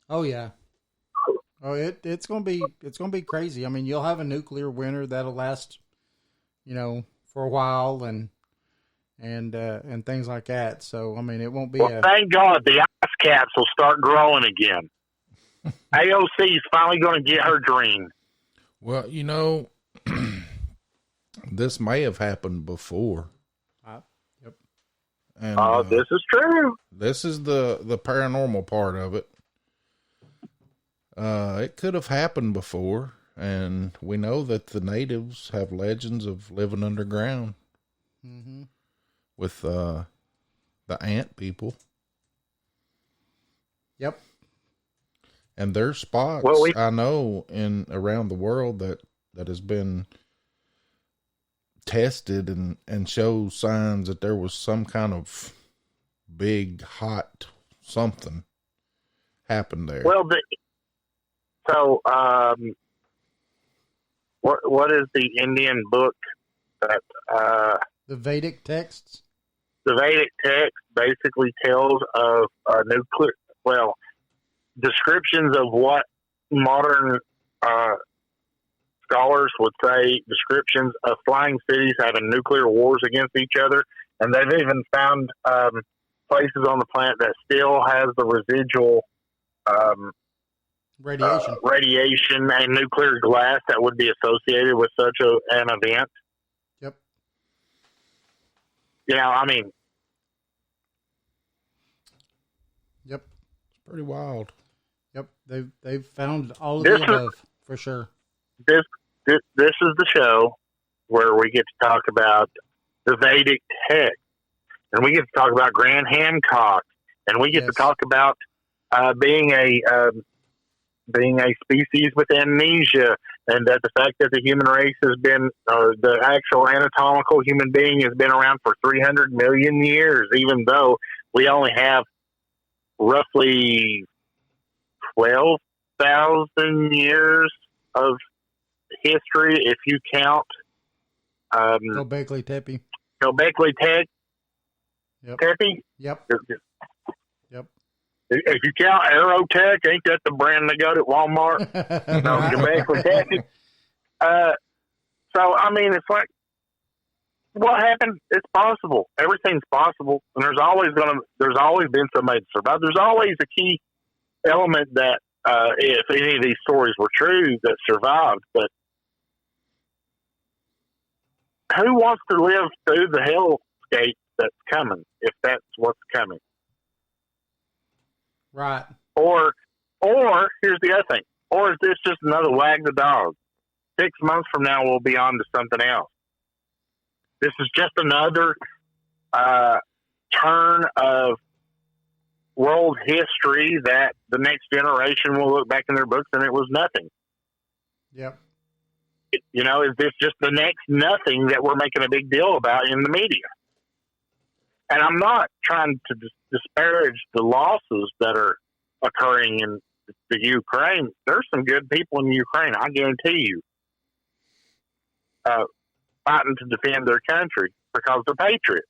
Speaker 4: Oh yeah. Oh, it's gonna be crazy. I mean, you'll have a nuclear winter that'll last, for a while, and things like that. So I mean, it won't be.
Speaker 6: Well, thank God the ice caps will start growing again. AOC's finally going to get her dream.
Speaker 3: Well, this may have happened before.
Speaker 4: Yep.
Speaker 3: And
Speaker 6: this is true.
Speaker 3: This is the paranormal part of it. It could have happened before, and we know that the natives have legends of living underground with the ant people.
Speaker 4: Yep.
Speaker 3: And there's spots I know in around the world that has been tested and shows signs that there was some kind of big hot something happened there.
Speaker 6: Well, what is the Indian book that
Speaker 4: the Vedic texts?
Speaker 6: The Vedic text basically tells of descriptions of what modern scholars would say, descriptions of flying cities having nuclear wars against each other. And they've even found places on the planet that still has the residual radiation and nuclear glass that would be associated with such an event.
Speaker 4: Yep.
Speaker 6: I mean.
Speaker 4: Yep.
Speaker 3: It's pretty wild.
Speaker 4: Yep. They've found all of the above for sure.
Speaker 6: This is the show where we get to talk about the Vedic text, and we get to talk about Grant Hancock, and we get to talk about being a species with amnesia, and that the fact that the human race has been, the actual anatomical human being has been around for 300 million years, even though we only have roughly 12,000 years of history, if you count
Speaker 4: Göbekli Tepe.
Speaker 6: Göbekli Tepe?
Speaker 4: Yep. Yep.
Speaker 6: If you count Aerotech, ain't that the brand they got at Walmart? No, Göbekli Tepe. So I mean, it's like, what happened? It's possible. Everything's possible, and there's always been somebody to survive. There's always a key element that, if any of these stories were true, that survived. But who wants to live through the hellscape that's coming, if that's what's coming?
Speaker 4: Right.
Speaker 6: Or here's the other thing. Or is this just another wag the dog? 6 months from now, we'll be on to something else. This is just another turn of world history that the next generation will look back in their books and it was nothing.
Speaker 4: Yep.
Speaker 6: Is this just the next nothing that we're making a big deal about in the media? And I'm not trying to disparage the losses that are occurring in the Ukraine. There's some good people in Ukraine, I guarantee you, fighting to defend their country because they're patriots.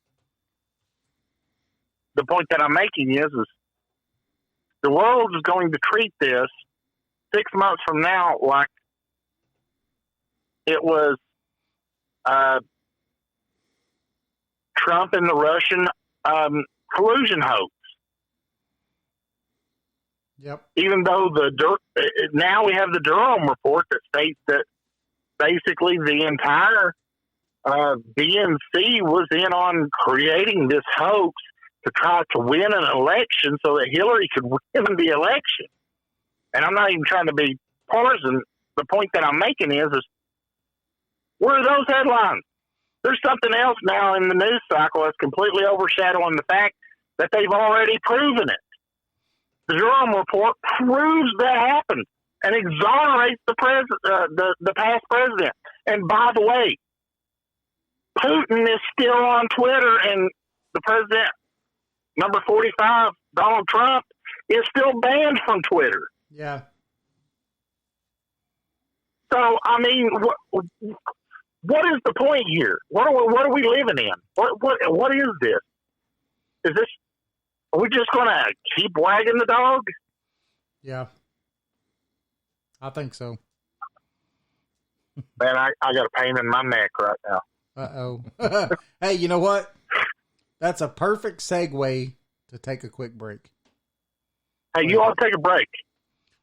Speaker 6: The point that I'm making is the world is going to treat this 6 months from now like it was Trump and the Russian collusion hoax.
Speaker 4: Yep.
Speaker 6: Even though now we have the Durham report that states that basically the entire DNC was in on creating this hoax to try to win an election so that Hillary could win the election. And I'm not even trying to be partisan the point that I'm making is where are those headlines? There's something else now in the news cycle that's completely overshadowing the fact that they've already proven it. The Durham report proves that happened and exonerates the past president. And by the way, Putin is still on Twitter, and the president, number 45, Donald Trump, is still banned from Twitter.
Speaker 4: Yeah.
Speaker 6: So, I mean, what is the point here? What are we living in? What is this? Is this? Are we just going to keep wagging the dog?
Speaker 4: Yeah, I think so.
Speaker 6: Man, I got a pain in my neck right now.
Speaker 4: Uh-oh. Hey, you know what? That's a perfect segue to take a quick break.
Speaker 6: Hey, you all take a break.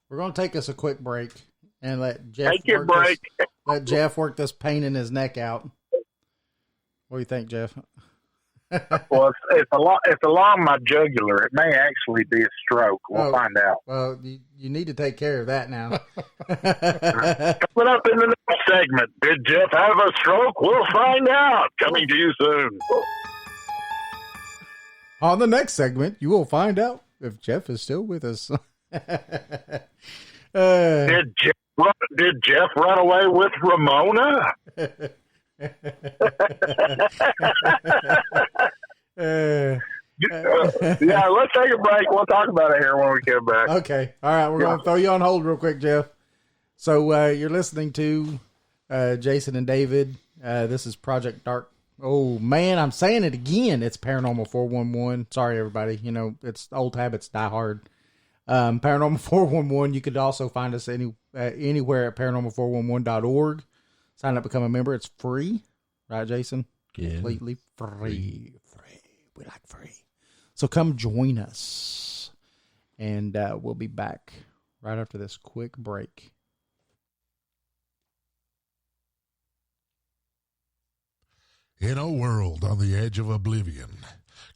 Speaker 4: We're going to take us a quick break and let Jeff
Speaker 6: take your break.
Speaker 4: Let Jeff work this pain in his neck out. What do you think, Jeff?
Speaker 6: Well, it's along my jugular. It may actually be a stroke. We'll find out.
Speaker 4: Well, you need to take care of that now.
Speaker 6: Coming up in the next segment, did Jeff have a stroke? We'll find out. Coming to you soon.
Speaker 4: On the next segment, you will find out if Jeff is still with us.
Speaker 6: Did Jeff run away with Ramona? Yeah, let's take a break. We'll talk about it here when we come back.
Speaker 4: Okay. All right. We're going to throw you on hold real quick, Jeff. So you're listening to Jason and David. This is Project Dark. Oh, man, I'm saying it again. It's Paranormal 411. Sorry, everybody. You know, it's old habits die hard. Paranormal 411. You could also find us anywhere at paranormal411.org. Sign up, become a member. It's free. Right, Jason?
Speaker 3: Yeah.
Speaker 4: Completely free. We like free. So come join us. And we'll be back right after this quick break.
Speaker 5: In a world on the edge of oblivion,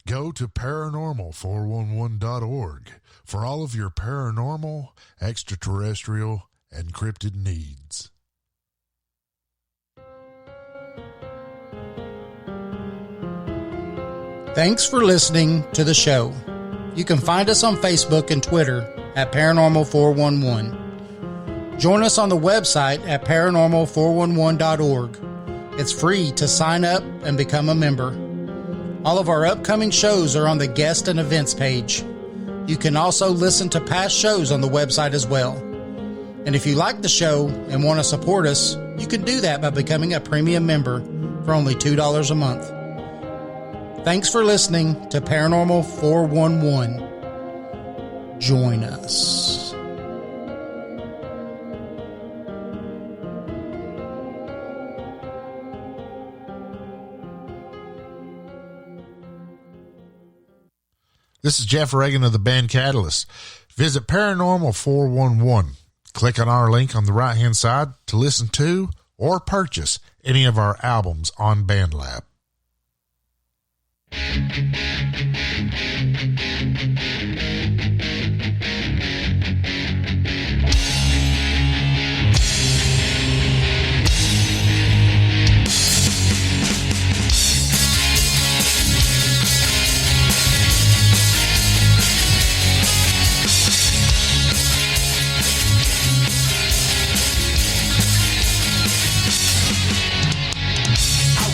Speaker 5: go to paranormal411.org for all of your paranormal, extraterrestrial, and cryptid needs.
Speaker 4: Thanks for listening to the show. You can find us on Facebook and Twitter at Paranormal411. Join us on the website at paranormal411.org. It's free to sign up and become a member. All of our upcoming shows are on the guest and events page. You can also listen to past shows on the website as well. And if you like the show and want to support us, you can do that by becoming a premium member for only $2 a month. Thanks for listening to Paranormal 411. Join us.
Speaker 5: This is Jeff Reagan of the band Catalyst. Visit Paranormal 411. Click on our link on the right-hand side to listen to or purchase any of our albums on BandLab.
Speaker 7: I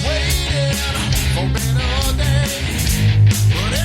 Speaker 7: waited for better days, but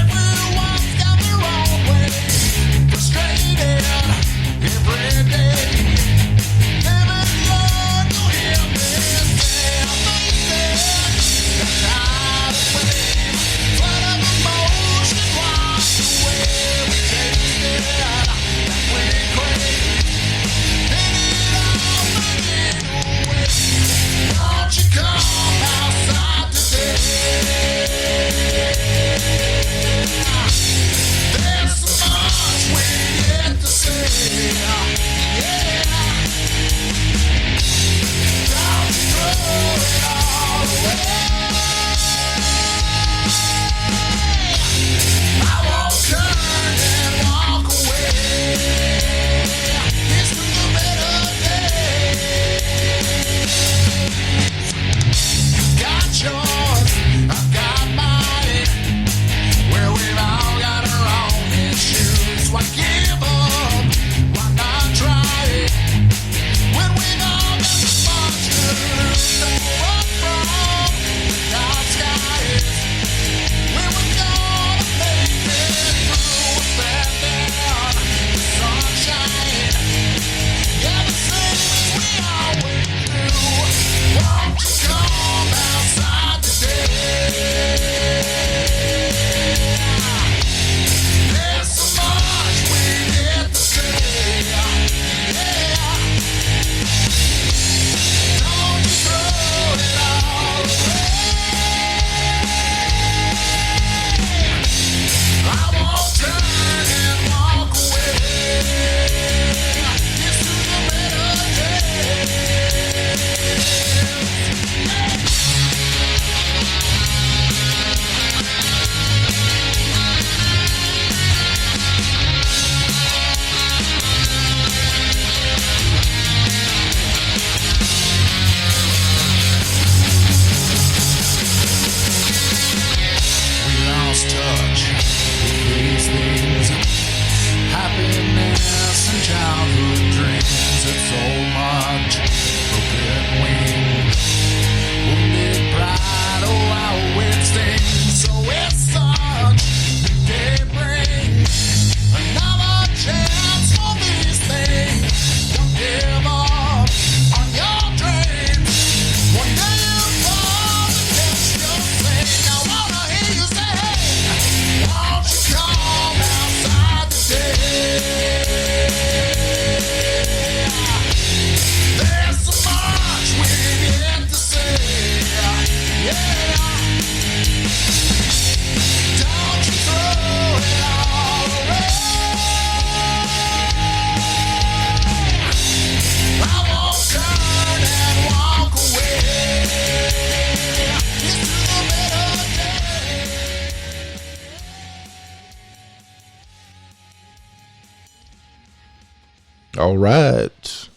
Speaker 3: All right.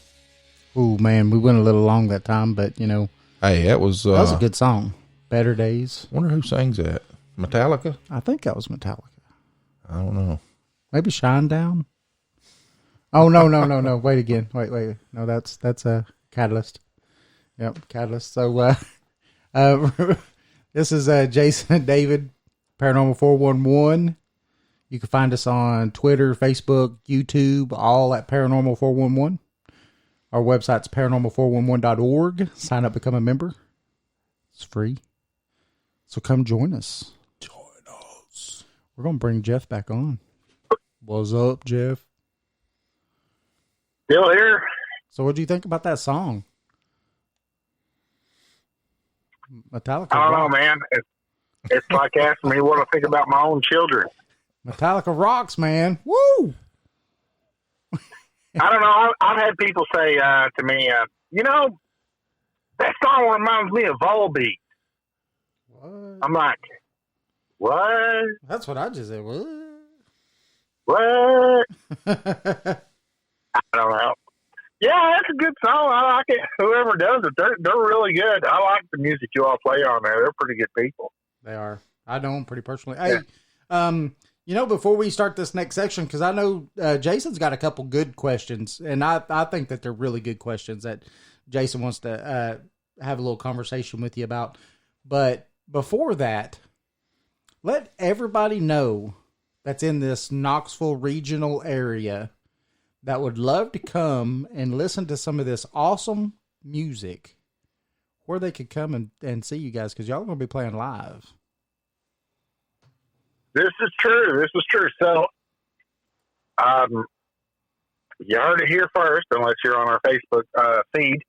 Speaker 4: Ooh, man, we went a little long that time, but,
Speaker 3: Hey, that was
Speaker 4: a good song. Better Days.
Speaker 3: Wonder who sings that. Metallica?
Speaker 4: I think that was Metallica.
Speaker 3: I don't know.
Speaker 4: Maybe Shinedown? Oh, no. Wait again. Wait. No, that's a Catalyst. Yep, Catalyst. So, this is Jason and David, Paranormal 411. You can find us on Twitter, Facebook, YouTube, all at Paranormal 411. Our website's paranormal411.org. Sign up, become a member. It's free. So come join us. We're going to bring Jeff back on. What's up, Jeff?
Speaker 6: Still here?
Speaker 4: So what do you think about that song? Metallica.
Speaker 6: I don't know,
Speaker 4: rock.
Speaker 6: man. It's like asking me what I think about my own children.
Speaker 4: Metallica rocks, man. Woo!
Speaker 6: I don't know. I've had people say to me, that song reminds me of Volbeat.
Speaker 4: What?
Speaker 6: I'm like, what?
Speaker 4: That's what I just said. What?
Speaker 6: What? I don't know. Yeah, that's a good song. I like it. Whoever does it, they're really good. I like the music you all play on there. They're pretty good people.
Speaker 4: They are. I know them pretty personally. Hey, before we start this next section, because I know Jason's got a couple good questions, and I think that they're really good questions that Jason wants to have a little conversation with you about. But before that, let everybody know that's in this Knoxville regional area that would love to come and listen to some of this awesome music, where they could come and see you guys, because y'all are going to be playing live.
Speaker 6: This is true. So, you heard it here first, unless you're on our Facebook feed.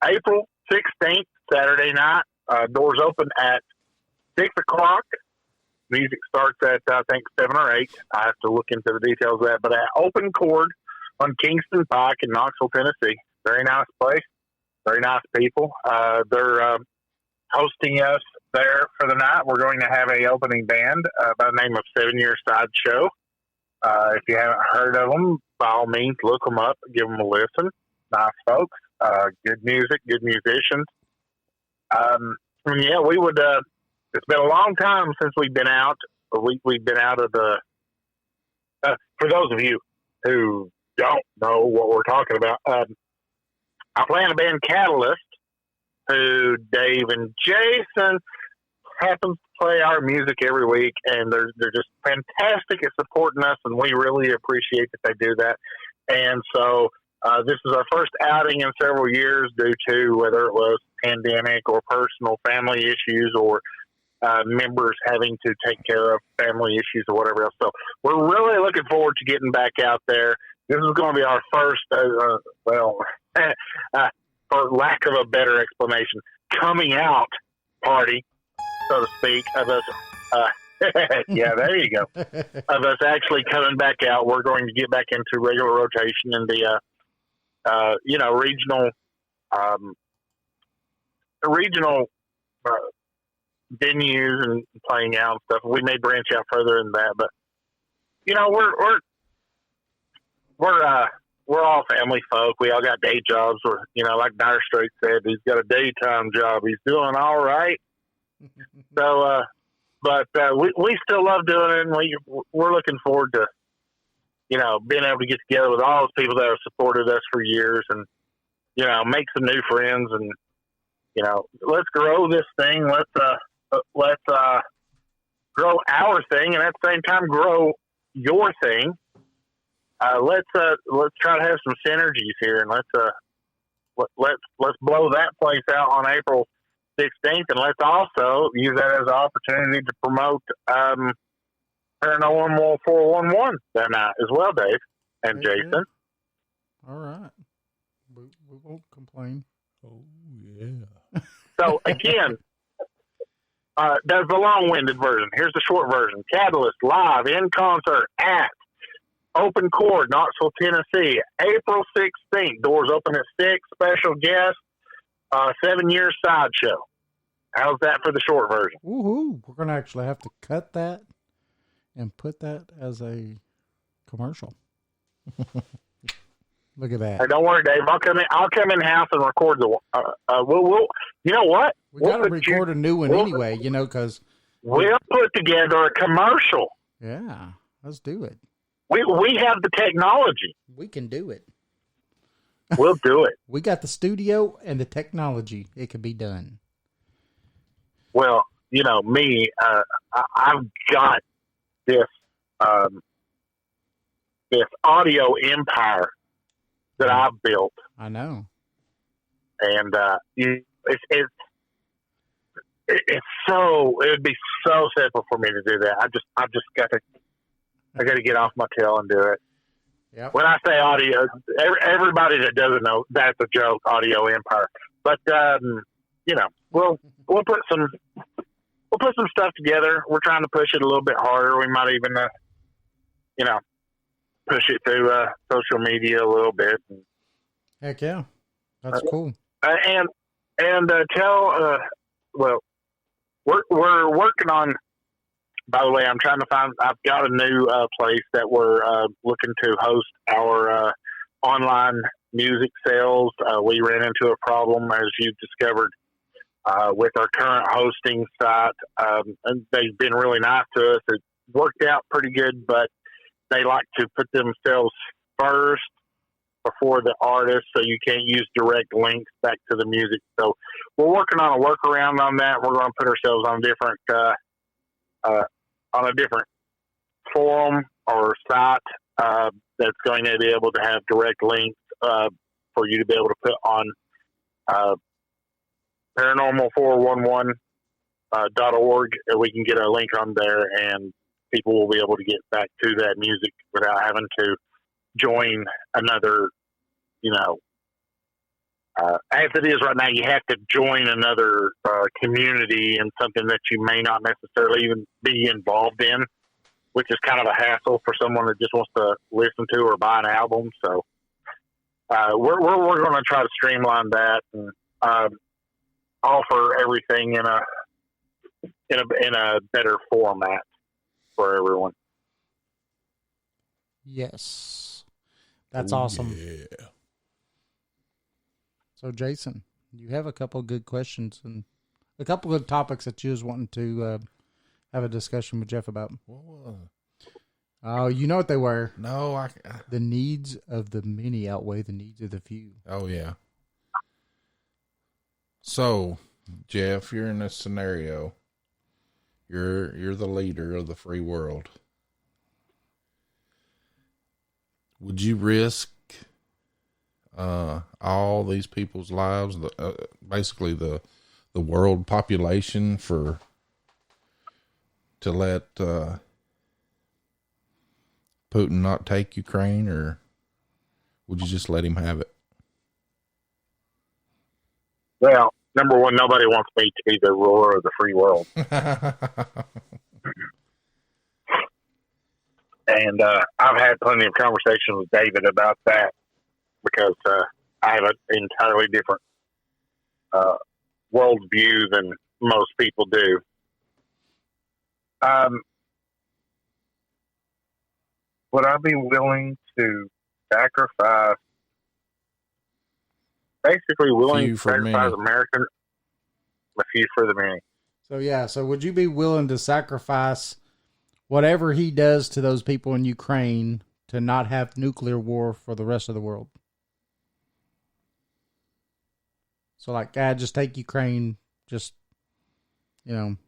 Speaker 6: April 16th, Saturday night. Doors open at 6 o'clock. Music starts at, I think, 7 or 8. I have to look into the details of that. But at Open Chord on Kingston Pike in Knoxville, Tennessee. Very nice place. Very nice people. They're hosting us there for the night. We're going to have a opening band by the name of 7 Year Sideshow. If you haven't heard of them, by all means, look them up. Give them a listen. Nice folks. Good music, good musicians. We would... it's been a long time since we've been out. We've been out of the... for those of you who don't know what we're talking about, I play in a band, Catalyst, who Dave and Jason happens to play our music every week, and they're just fantastic at supporting us, and we really appreciate that they do that. And so this is our first outing in several years due to whether it was pandemic or personal family issues or members having to take care of family issues or whatever else. So we're really looking forward to getting back out there. This is going to be our first, for lack of a better explanation, coming out party, so to speak, of us. Yeah, there you go. Of us actually coming back out. We're going to get back into regular rotation in the, regional venues and playing out and stuff. We may branch out further than that, but we're all family folk. We all got day jobs. Or like Dire Straits said, he's got a daytime job. He's doing all right. So, but we still love doing it, and we're looking forward to being able to get together with all those people that have supported us for years, and make some new friends, and let's grow this thing. Let's grow our thing, and at the same time grow your thing. Let's try to have some synergies here, and let's blow that place out on April 16th, and let's also use that as an opportunity to promote Paranormal 411 that night as well, Dave and Jason.
Speaker 4: All right, we won't complain.
Speaker 3: Oh yeah.
Speaker 6: So again. That's the long-winded version. Here's the short version. Catalyst live in concert at Open Chord, Knoxville, Tennessee, April 16th. Doors open at 6. Special guest, 7 Year Sideshow. How's that for the short version?
Speaker 4: Woohoo! We're going to actually have to cut that and put that as a commercial. Look at
Speaker 6: Hey,
Speaker 4: that.
Speaker 6: don't worry, Dave. I'll come in the house and record the. We'll. You know what?
Speaker 4: We got to
Speaker 6: put
Speaker 4: record a new one
Speaker 6: we'll-
Speaker 4: anyway, because
Speaker 6: We'll put together a commercial.
Speaker 4: yeah, let's do it.
Speaker 6: We have the technology.
Speaker 4: We can do it.
Speaker 6: We'll do it.
Speaker 4: We got the studio and the technology. It can be done.
Speaker 6: Well, me. I've got this this audio empire that I've built,
Speaker 4: I know.
Speaker 6: and it's so. It would be so simple for me to do that. I just got to get off my tail and do it.
Speaker 4: Yep.
Speaker 6: When I say audio, everybody that doesn't know, that's a joke. Audio empire, but we'll put some stuff together. We're trying to push it a little bit harder. We might even push it through social media a little bit.
Speaker 4: Heck yeah, that's cool.
Speaker 6: And tell we're working on. By the way, I'm trying to find. I've got a new place that we're looking to host our online music sales. We ran into a problem, as you've discovered, with our current hosting site, and they've been really nice to us. It worked out pretty good, but they like to put themselves first before the artist, so you can't use direct links back to the music. So we're working on a workaround on that. We're going to put ourselves on a different forum or site that's going to be able to have direct links for you to be able to put on paranormal411.org, and we can get a link on there, and people will be able to get back to that music without having to join another, as it is right now, you have to join another community in something that you may not necessarily even be involved in, which is kind of a hassle for someone that just wants to listen to or buy an album. So we're going to try to streamline that and offer everything in a better format for everyone.
Speaker 4: Yes, that's awesome.
Speaker 3: Yeah.
Speaker 4: So, Jason, you have a couple of good questions and a couple of topics that you was wanting to have a discussion with Jeff about. Oh, you know what they were.
Speaker 3: No,
Speaker 4: The needs of the many outweigh the needs of the few.
Speaker 3: Oh yeah. So, Jeff, you're in this scenario. You're the leader of the free world. Would you risk all these people's lives, basically the world population, to let Putin not take Ukraine, or would you just let him have it?
Speaker 6: Well, number one, nobody wants me to be the ruler of the free world. And I've had plenty of conversations with David about that, because I have an entirely different worldview than most people do. Would I be willing to sacrifice, basically willing
Speaker 3: Few
Speaker 6: to
Speaker 3: for
Speaker 6: sacrifice
Speaker 3: many.
Speaker 6: American, a few for the many?
Speaker 4: So would you be willing to sacrifice whatever he does to those people in Ukraine to not have nuclear war for the rest of the world? So, like, God, just take Ukraine, just,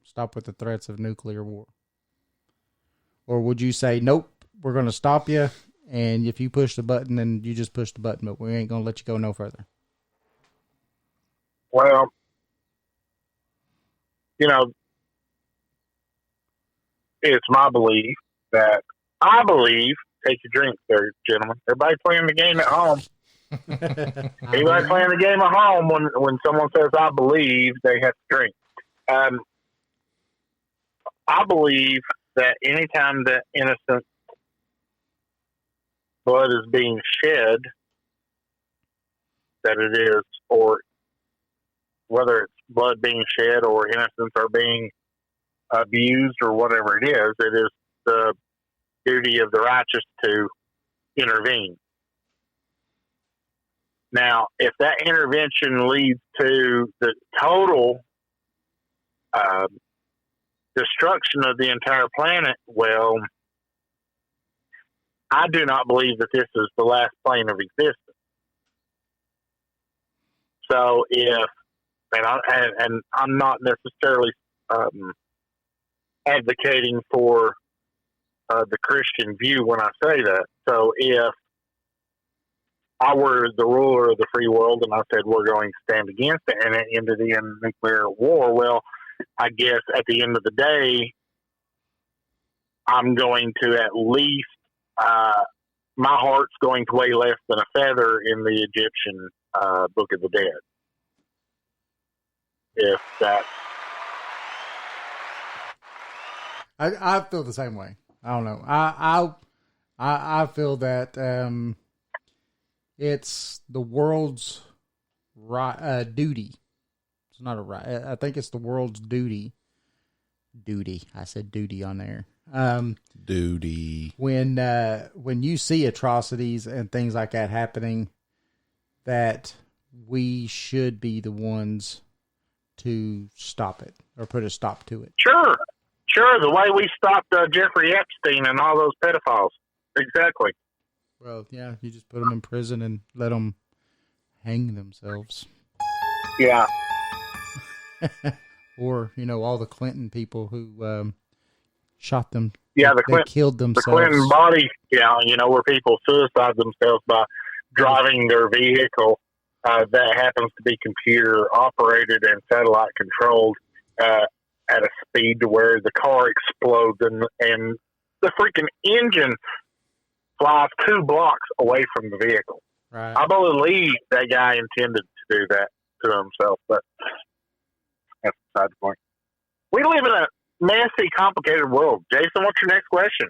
Speaker 4: stop with the threats of nuclear war. Or would you say, nope, we're going to stop you, and if you push the button, then you just push the button, but we ain't going to let you go no further?
Speaker 6: Well, it's my belief that take your drink there, gentlemen. Everybody playing the game at home. Everybody playing the game at home, when someone says I believe, they have to drink. I believe that anytime that innocent blood is being shed, that it is, or whether it's blood being shed or innocents are being abused or whatever it is the duty of the righteous to intervene. Now, if that intervention leads to the total destruction of the entire planet, well, I do not believe that this is the last plane of existence. So if, and I'm not necessarily advocating for the Christian view when I say that. So if I were the ruler of the free world and I said we're going to stand against it and it ended in nuclear war, well, I guess at the end of the day, I'm going to at least, my heart's going to weigh less than a feather in the Egyptian Book of the Dead. If that.
Speaker 4: I feel the same way. I don't know. I feel that it's the world's duty. It's not a right. I think it's the world's duty. I said duty on there.
Speaker 3: Duty.
Speaker 4: When you see atrocities and things like that happening, that we should be the ones to stop it or put a stop to it.
Speaker 6: Sure. The way we stopped Jeffrey Epstein and all those pedophiles. Exactly.
Speaker 4: Well, yeah, you just put them in prison and let them hang themselves.
Speaker 6: Yeah.
Speaker 4: Or, all the Clinton people who shot them.
Speaker 6: Yeah,
Speaker 4: they killed themselves.
Speaker 6: The Clinton body, where people suicide themselves by driving their vehicle that happens to be computer operated and satellite controlled at a speed to where the car explodes and the freaking engine flies 2 blocks away from the vehicle.
Speaker 4: Right.
Speaker 6: I believe that guy intended to do that to himself, but that's beside the point. We live in a messy, complicated world. Jason, what's your next question?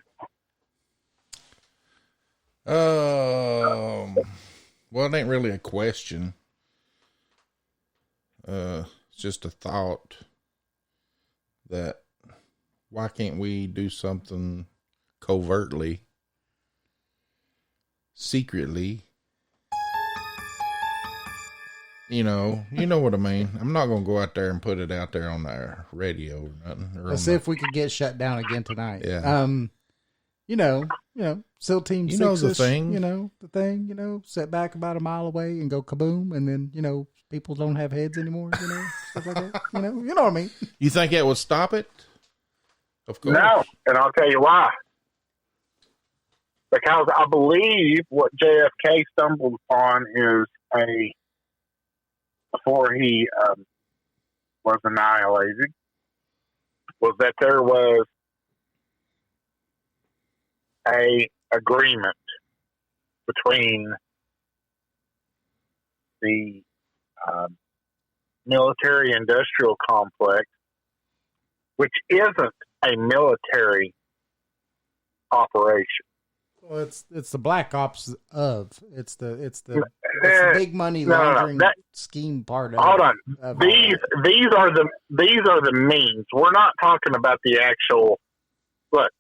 Speaker 3: Well, it ain't really a question. It's just a thought that why can't we do something covertly, secretly? You know what I mean. I'm not going to go out there and put it out there on our radio or nothing.
Speaker 4: Let's see if we could get shut down again tonight.
Speaker 3: Yeah.
Speaker 4: SEAL Team 6.
Speaker 3: The thing.
Speaker 4: Sit back about a mile away and go kaboom, and then, people don't have heads anymore, stuff like that. You know what I mean?
Speaker 3: You think that would stop it? Of course.
Speaker 6: No, and I'll tell you why. Because I believe what JFK stumbled upon is before he was annihilated, was that there was a agreement between the military-industrial complex, which isn't a military operation.
Speaker 4: Well, it's the black ops of it's the big money laundering scheme part of.
Speaker 6: Hold on, these are the means. We're not talking about the actual. Look,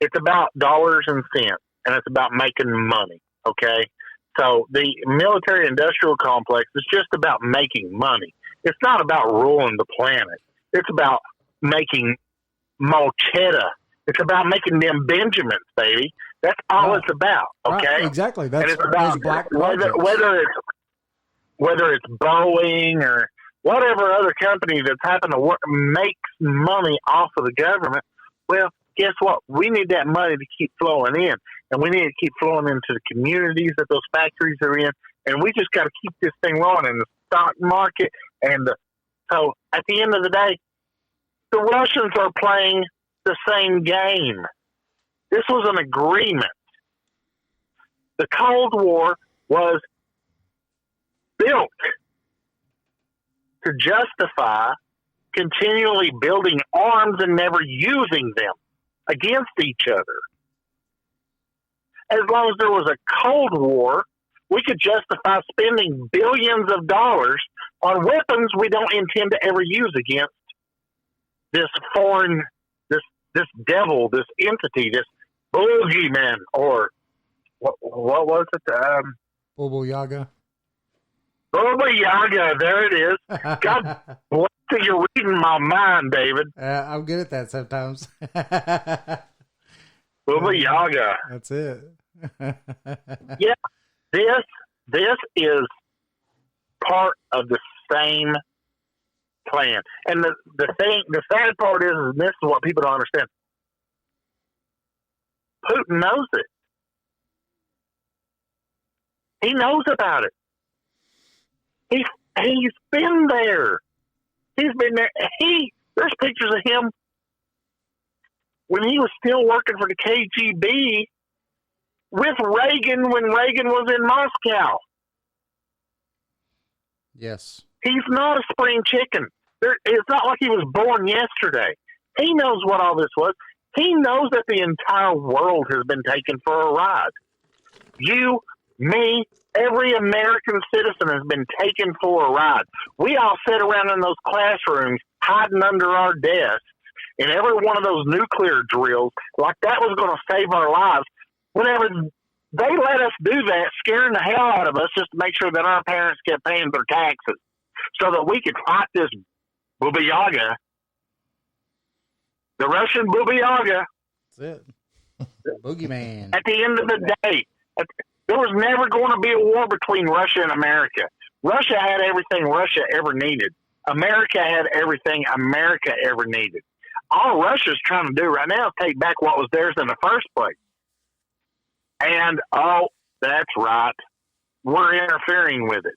Speaker 6: it's about dollars and cents, and it's about making money. Okay, so the military-industrial complex is just about making money. It's not about ruling the planet. It's about making more cheddar. It's about making them Benjamins, baby. That's all it's about. Okay,
Speaker 4: right, exactly. That's
Speaker 6: and it's about
Speaker 4: black
Speaker 6: whether it's Boeing or whatever other company that's happened to makes money off of the government. Well, guess what? We need that money to keep flowing in, and we need to keep flowing into the communities that those factories are in. And we just got to keep this thing rolling in the stock market. So at the end of the day, the Russians are playing the same game. This was an agreement. The Cold War was built to justify continually building arms and never using them against each other. As long as there was a Cold War, we could justify spending billions of dollars on weapons we don't intend to ever use against this foreign, this devil, this entity, this boogeyman, or what was it?
Speaker 4: Baba Yaga.
Speaker 6: Baba Yaga, there it is. God bless you, you're reading my mind, David.
Speaker 4: I'm good at that sometimes.
Speaker 6: Baba Yaga.
Speaker 4: That's it.
Speaker 6: Yeah, this is part of the same plan. And the sad part is this is what people don't understand. Putin knows it. He knows about it. He's been there. He's been there. There's pictures of him when he was still working for the KGB with Reagan when Reagan was in Moscow.
Speaker 4: Yes.
Speaker 6: He's not a spring chicken. It's not like he was born yesterday. He knows what all this was. He knows that the entire world has been taken for a ride. You, me, every American citizen has been taken for a ride. We all sit around in those classrooms hiding under our desks in every one of those nuclear drills like that was going to save our lives. Whenever they let us do that, scaring the hell out of us just to make sure that our parents kept paying their taxes so that we could fight this Baba Yaga, the Russian Baba Yaga.
Speaker 4: That's it. Boogeyman.
Speaker 6: At the end of the day, there was never going to be a war between Russia and America. Russia had everything Russia ever needed. America had everything America ever needed. All Russia's trying to do right now is take back what was theirs in the first place. And, oh, that's right. We're interfering with it.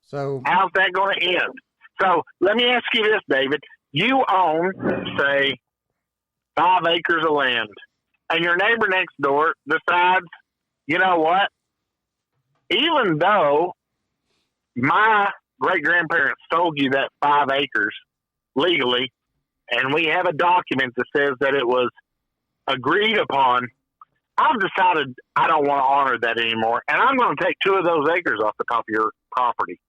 Speaker 4: So
Speaker 6: how's that going to end? So let me ask you this, David. You own, say, 5 acres of land, and your neighbor next door decides, you know what? Even though my great-grandparents sold you that 5 acres legally, and we have a document that says that it was agreed upon, I've decided I don't want to honor that anymore, and I'm going to take 2 of those acres off the top of your property.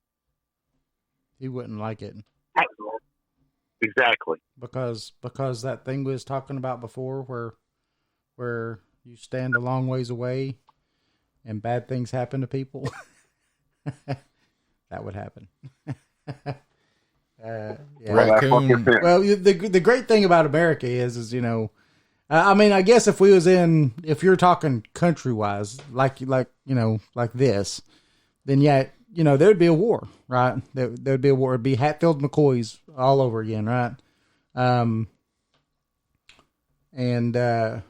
Speaker 4: he wouldn't like it.
Speaker 6: Exactly.
Speaker 4: Because that thing we was talking about before where you stand a long ways away and bad things happen to people. That would happen. Yeah.
Speaker 3: Raccoon.
Speaker 4: Well, the great thing about America is, you know, I mean, I guess if you're talking country wise, like, you know, like this, then yeah, you know, there'd be a war, right? There'd be a war. It'd be Hatfield McCoys all over again, right? And that's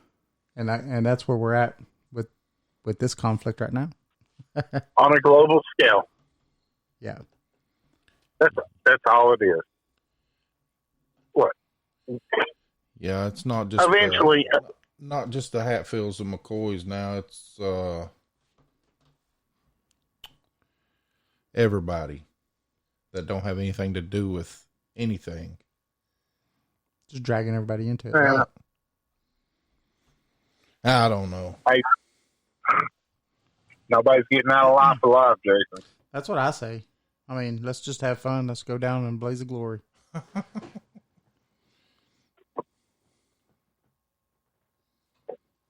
Speaker 4: where we're at with this conflict right now.
Speaker 6: On a global scale.
Speaker 4: Yeah.
Speaker 6: That's all it is. What?
Speaker 3: Yeah, it's not just
Speaker 6: eventually
Speaker 3: not just the Hatfields and McCoys now. It's everybody that don't have anything to do with anything.
Speaker 4: Just dragging everybody into it.
Speaker 6: Yeah.
Speaker 3: I don't know.
Speaker 6: Nobody's getting out of life alive, Jason.
Speaker 4: That's what I say. I mean, let's just have fun. Let's go down and blaze of glory.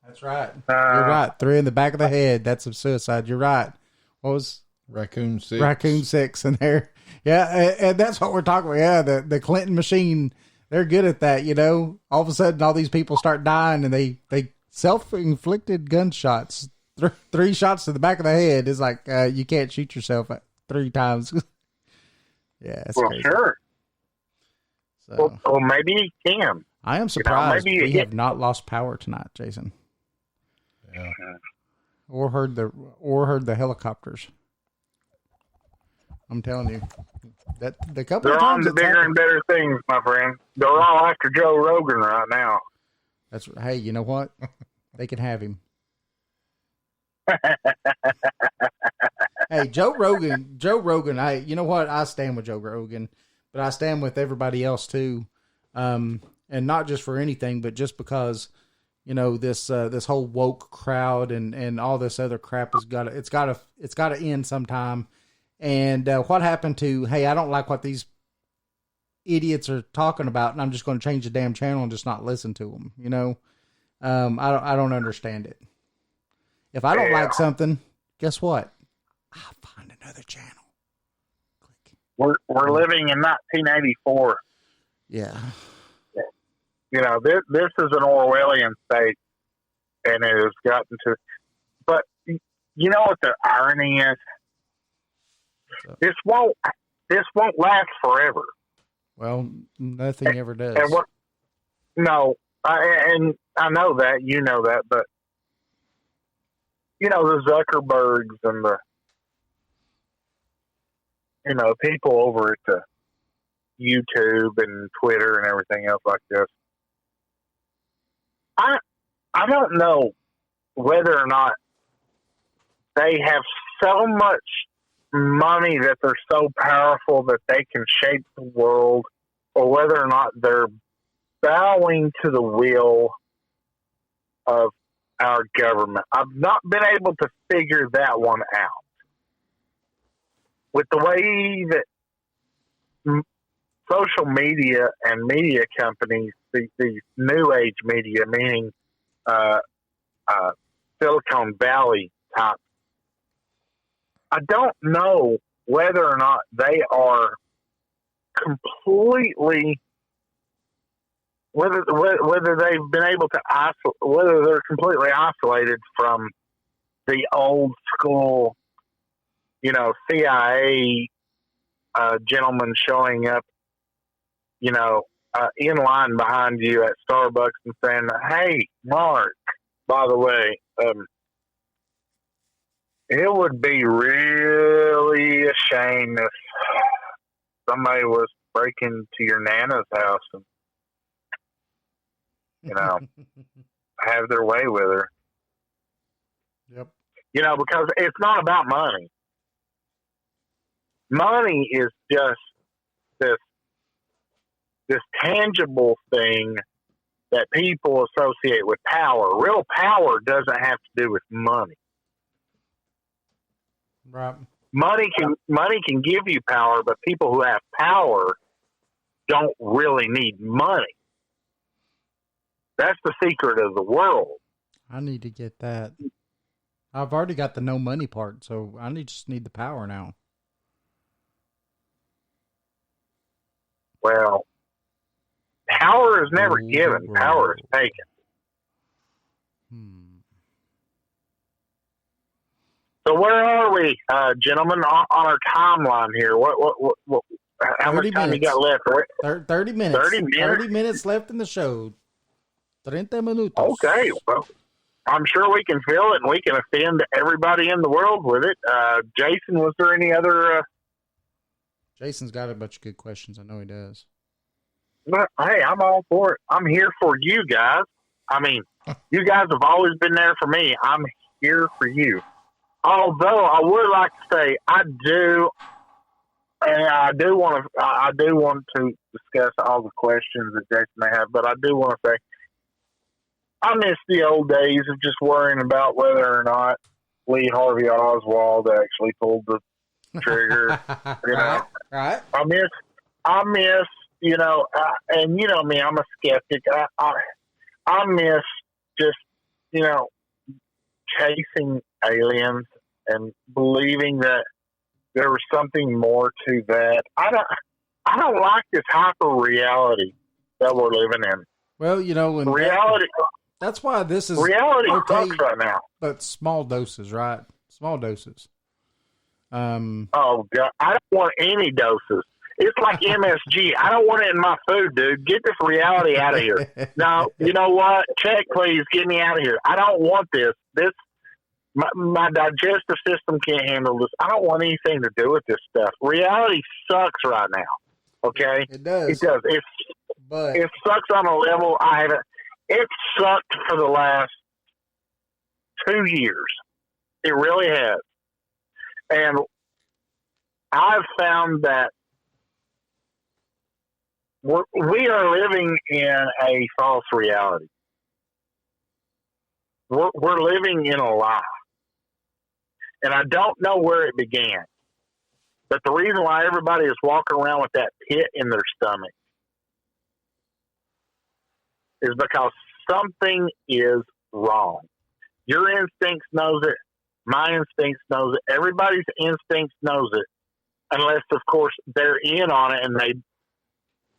Speaker 4: That's right. You're right. 3 in the back of the head. That's a suicide. You're right. What was
Speaker 3: Raccoon 6?
Speaker 4: Raccoon 6 in there. Yeah, and that's what we're talking about. Yeah, the Clinton machine, they're good at that, you know. All of a sudden, all these people start dying, and they self-inflicted gunshots. 3 shots to the back of the head is like, you can't shoot yourself 3 times. Yeah, it's crazy.
Speaker 6: Sure.
Speaker 4: So,
Speaker 6: well, maybe he can.
Speaker 4: I am surprised
Speaker 6: maybe
Speaker 4: we have not lost power tonight, Jason.
Speaker 3: Yeah.
Speaker 4: Or heard the helicopters. I'm telling you, that the couple
Speaker 6: They're
Speaker 4: of
Speaker 6: on
Speaker 4: times
Speaker 6: to bigger and better things, my friend. They're all after Joe Rogan right now.
Speaker 4: That's hey, you know what? They can have him. Hey, Joe Rogan. You know what? I stand with Joe Rogan, but I stand with everybody else too, and not just for anything, but just because, you know, this whole woke crowd and all this other crap has got to end sometime. And what happened to, hey, I don't like what these idiots are talking about, and I'm just going to change the damn channel and just not listen to them. You know, I don't understand it. If I don't
Speaker 6: Yeah.
Speaker 4: like something, guess what? I'll find another channel. Click.
Speaker 6: We're living in 1984.
Speaker 4: Yeah.
Speaker 6: You know, this is an Orwellian state, and it has gotten to. But you know what the irony is?
Speaker 4: So-
Speaker 6: This won't last forever.
Speaker 4: Well, nothing ever does.
Speaker 6: And what? No, and I know that, you know that, but you know the Zuckerbergs and the people over at the YouTube and Twitter and everything else like this. I don't know whether or not they have so much money that they're so powerful that they can shape the world, or whether or not they're bowing to the will of our government. I've not been able to figure that one out. With the way that social media and media companies, these new age media, meaning Silicon Valley type, I don't know whether or not they are completely, whether they've been able to isolate, whether they're completely isolated from the old school, CIA gentleman showing up, in line behind you at Starbucks and saying, "Hey, Mark, by the way, it would be really a shame if somebody was breaking to your Nana's house and, have their way with her."
Speaker 4: Yep.
Speaker 6: Because it's not about money. Money is just this tangible thing that people associate with power. Real power doesn't have to do with money.
Speaker 4: Right.
Speaker 6: Money can give you power, but people who have power don't really need money. That's the secret of the world.
Speaker 4: I need to get that. I've already got the no money part, so I just need the power now.
Speaker 6: Well, power is never given. Power is taken. So where are we, gentlemen, on our timeline here? What how much time you got left?
Speaker 4: 30 minutes.
Speaker 6: 30 minutes?
Speaker 4: 30 minutes left in the show. 30 minutos.
Speaker 6: Okay, well, I'm sure we can fill it, and we can offend everybody in the world with it. Jason, was there any other...
Speaker 4: Jason's got a bunch of good questions. I know he does.
Speaker 6: But, hey, I'm all for it. I'm here for you guys. I mean, you guys have always been there for me. I'm here for you. Although I would like to say I do want to discuss all the questions that Jason may have, but I do want to say I miss the old days of just worrying about whether or not Lee Harvey Oswald actually pulled the trigger.
Speaker 4: Right.
Speaker 6: I miss, and you know me, I'm a skeptic. I miss just, chasing aliens and believing that there was something more to that. I don't like this hyper reality that we're living in.
Speaker 4: Well, when
Speaker 6: reality.
Speaker 4: That's why this is
Speaker 6: reality
Speaker 4: okay,
Speaker 6: sucks right now.
Speaker 4: But small doses, right? Small doses.
Speaker 6: Oh God, I don't want any doses. It's like MSG. I don't want it in my food, dude. Get this reality out of here. Now, you know what? Check, please. Get me out of here. I don't want this. My digestive system can't handle this. I don't want anything to do with this stuff. Reality sucks right now. Okay?
Speaker 4: It does.
Speaker 6: It does. It sucks on a level I haven't. It sucked for the last 2 years. It really has. And I've found that we are living in a false reality. We're living in a lie. And I don't know where it began. But the reason why everybody is walking around with that pit in their stomach is because something is wrong. Your instincts knows it. My instincts knows it. Everybody's instincts knows it. Unless, of course, they're in on it and they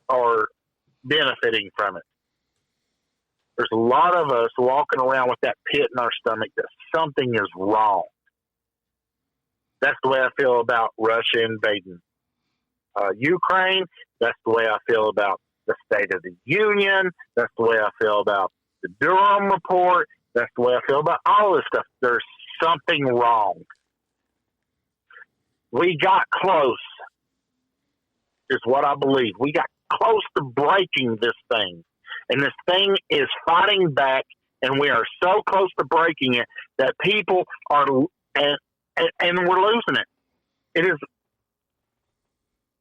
Speaker 6: are benefiting from it. There's a lot of us walking around with that pit in our stomach that something is wrong. That's the way I feel about Russia invading Ukraine. That's the way I feel about the State of the Union. That's the way I feel about the Durham report. That's the way I feel about all this stuff. There's something wrong. We got close, is what I believe. We got close to breaking this thing. And this thing is fighting back, and we are so close to breaking it that people are, and we're losing it. It is,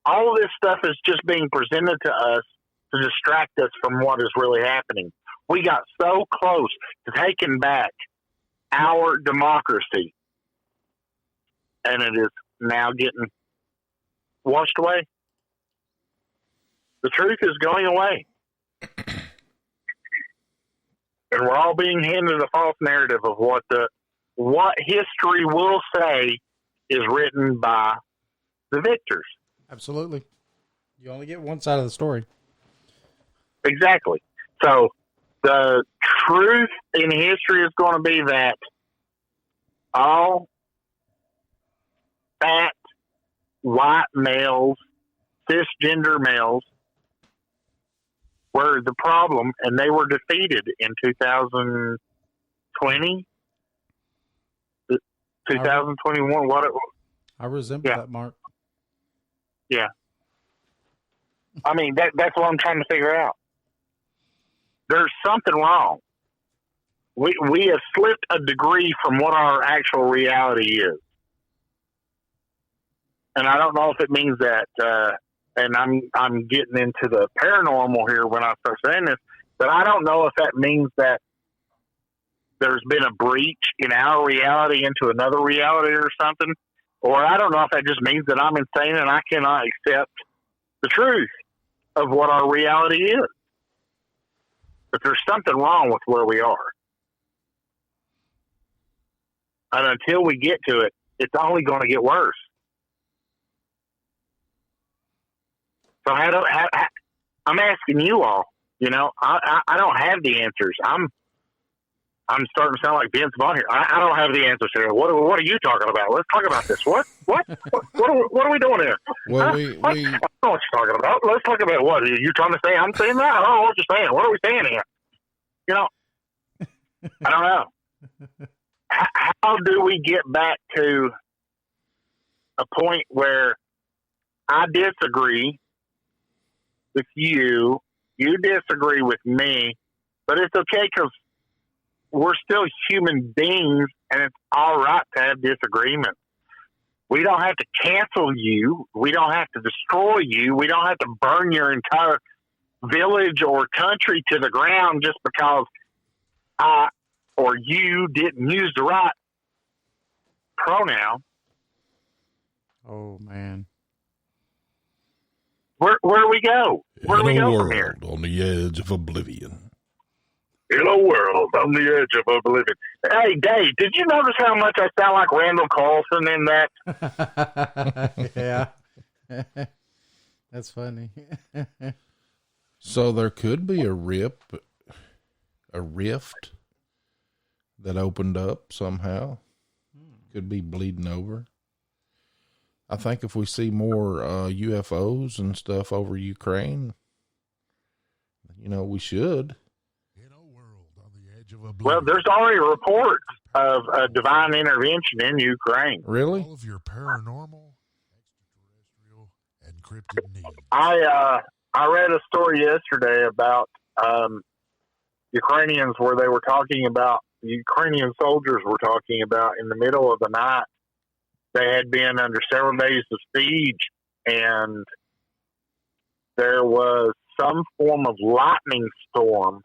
Speaker 6: all of this stuff is just being presented to us to distract us from what is really happening. We got so close to taking back our democracy, and it is now getting washed away. The truth is going away. And we're all being handed a false narrative of what history will say is written by the victors.
Speaker 4: Absolutely. You only get one side of the story.
Speaker 6: Exactly. So the truth in history is going to be that all fat, white males, cisgender males, were the problem, and they were defeated in 2020, 2021.
Speaker 4: I resemble that, Mark.
Speaker 6: Yeah. I mean, that's what I'm trying to figure out. There's something wrong. We have slipped a degree from what our actual reality is. And I don't know if it means that, and I'm getting into the paranormal here when I start saying this, but I don't know if that means that there's been a breach in our reality into another reality or something, or I don't know if that just means that I'm insane and I cannot accept the truth of what our reality is. But there's something wrong with where we are. And until we get to it, it's only going to get worse. So I'm asking you all, you know, I don't have the answers. I'm starting to sound like Vince Vaughn here. I don't have the answers here. What are you talking about? Let's talk about this. What are we doing here?
Speaker 3: Well,
Speaker 6: I don't know what you're talking about. Let's talk about what? Are you trying to say I'm saying that? I don't know what you're saying. What are we saying here? You know, I don't know. How do we get back to a point where I disagree with you, you disagree with me, but it's okay because we're still human beings and it's all right to have disagreements. We don't have to cancel you. We don't have to destroy you. We don't have to burn your entire village or country to the ground just because I or you didn't use the right pronoun.
Speaker 4: Oh, man.
Speaker 6: Where do we go? Where do we go from here?
Speaker 3: On the edge of oblivion.
Speaker 6: In a world on the edge of oblivion. Hey, Dave, did you notice how much I sound like Randall Carlson in that?
Speaker 4: Yeah. That's funny.
Speaker 3: So there could be a rift that opened up somehow. Could be bleeding over. I think if we see more UFOs and stuff over Ukraine, you know, we should.
Speaker 5: In a world on the edge of oblivion.
Speaker 6: Well, there's already reports of a divine intervention in Ukraine.
Speaker 3: Really?
Speaker 5: All of your paranormal, extraterrestrial, and cryptid needs.
Speaker 6: I read a story yesterday about Ukrainians where they were talking about, the Ukrainian soldiers were talking about in the middle of the night, they had been under several days of siege, and there was some form of lightning storm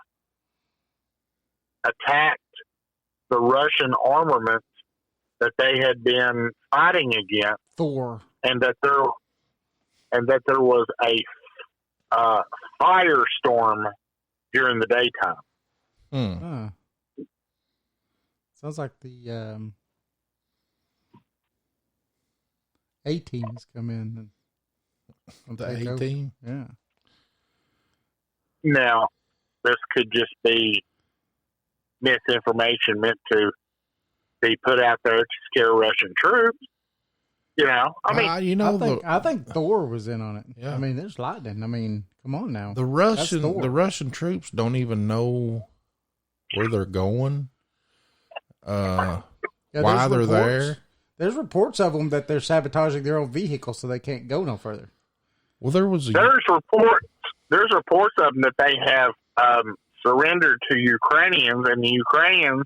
Speaker 6: attacked the Russian armament that they had been fighting against.
Speaker 4: Thor.
Speaker 6: And that there was a firestorm during the daytime.
Speaker 3: Hmm.
Speaker 4: Huh. Sounds like the A teams come in. And
Speaker 7: The
Speaker 4: take over.
Speaker 7: 18?
Speaker 4: Yeah.
Speaker 6: Now, this could just be misinformation meant to be put out there to scare Russian troops. You know, I mean,
Speaker 7: you know,
Speaker 4: I think Thor was in on it.
Speaker 7: Yeah.
Speaker 4: I mean, there's lightning. I mean, come on now.
Speaker 7: the
Speaker 4: That's Thor.
Speaker 7: Russian troops don't even know where they're going,
Speaker 4: Yeah,
Speaker 7: why
Speaker 4: there's
Speaker 7: they're
Speaker 4: reports.
Speaker 7: there.
Speaker 4: There's reports of them that they're sabotaging their own vehicle so they can't go no further.
Speaker 7: Well, there's
Speaker 6: reports of them that they have surrendered to Ukrainians, and the Ukrainians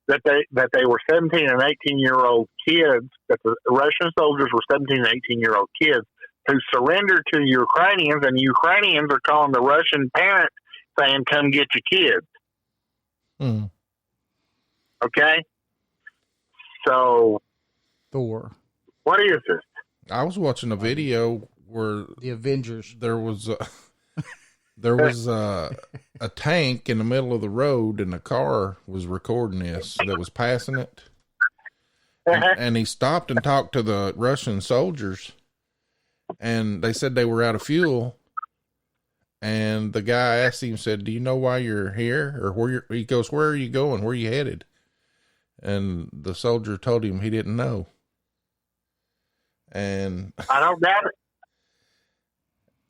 Speaker 6: that they were 17 and 18-year-old kids, that the Russian soldiers were 17 and 18-year-old kids who surrendered to Ukrainians, and the Ukrainians are calling the Russian parents saying, "Come get your kids."
Speaker 7: Hmm.
Speaker 6: Okay, so
Speaker 4: Thor,
Speaker 6: what is this?
Speaker 7: I was watching a video where
Speaker 4: the Avengers.
Speaker 7: there was a tank in the middle of the road, and a car was recording this that was passing it. And he stopped and talked to the Russian soldiers, and they said they were out of fuel. And the guy asked him, said, "Do you know why you're here, or where you're?" He goes, "Where are you going? Where are you headed?" And the soldier told him he didn't know. And
Speaker 6: I don't doubt it.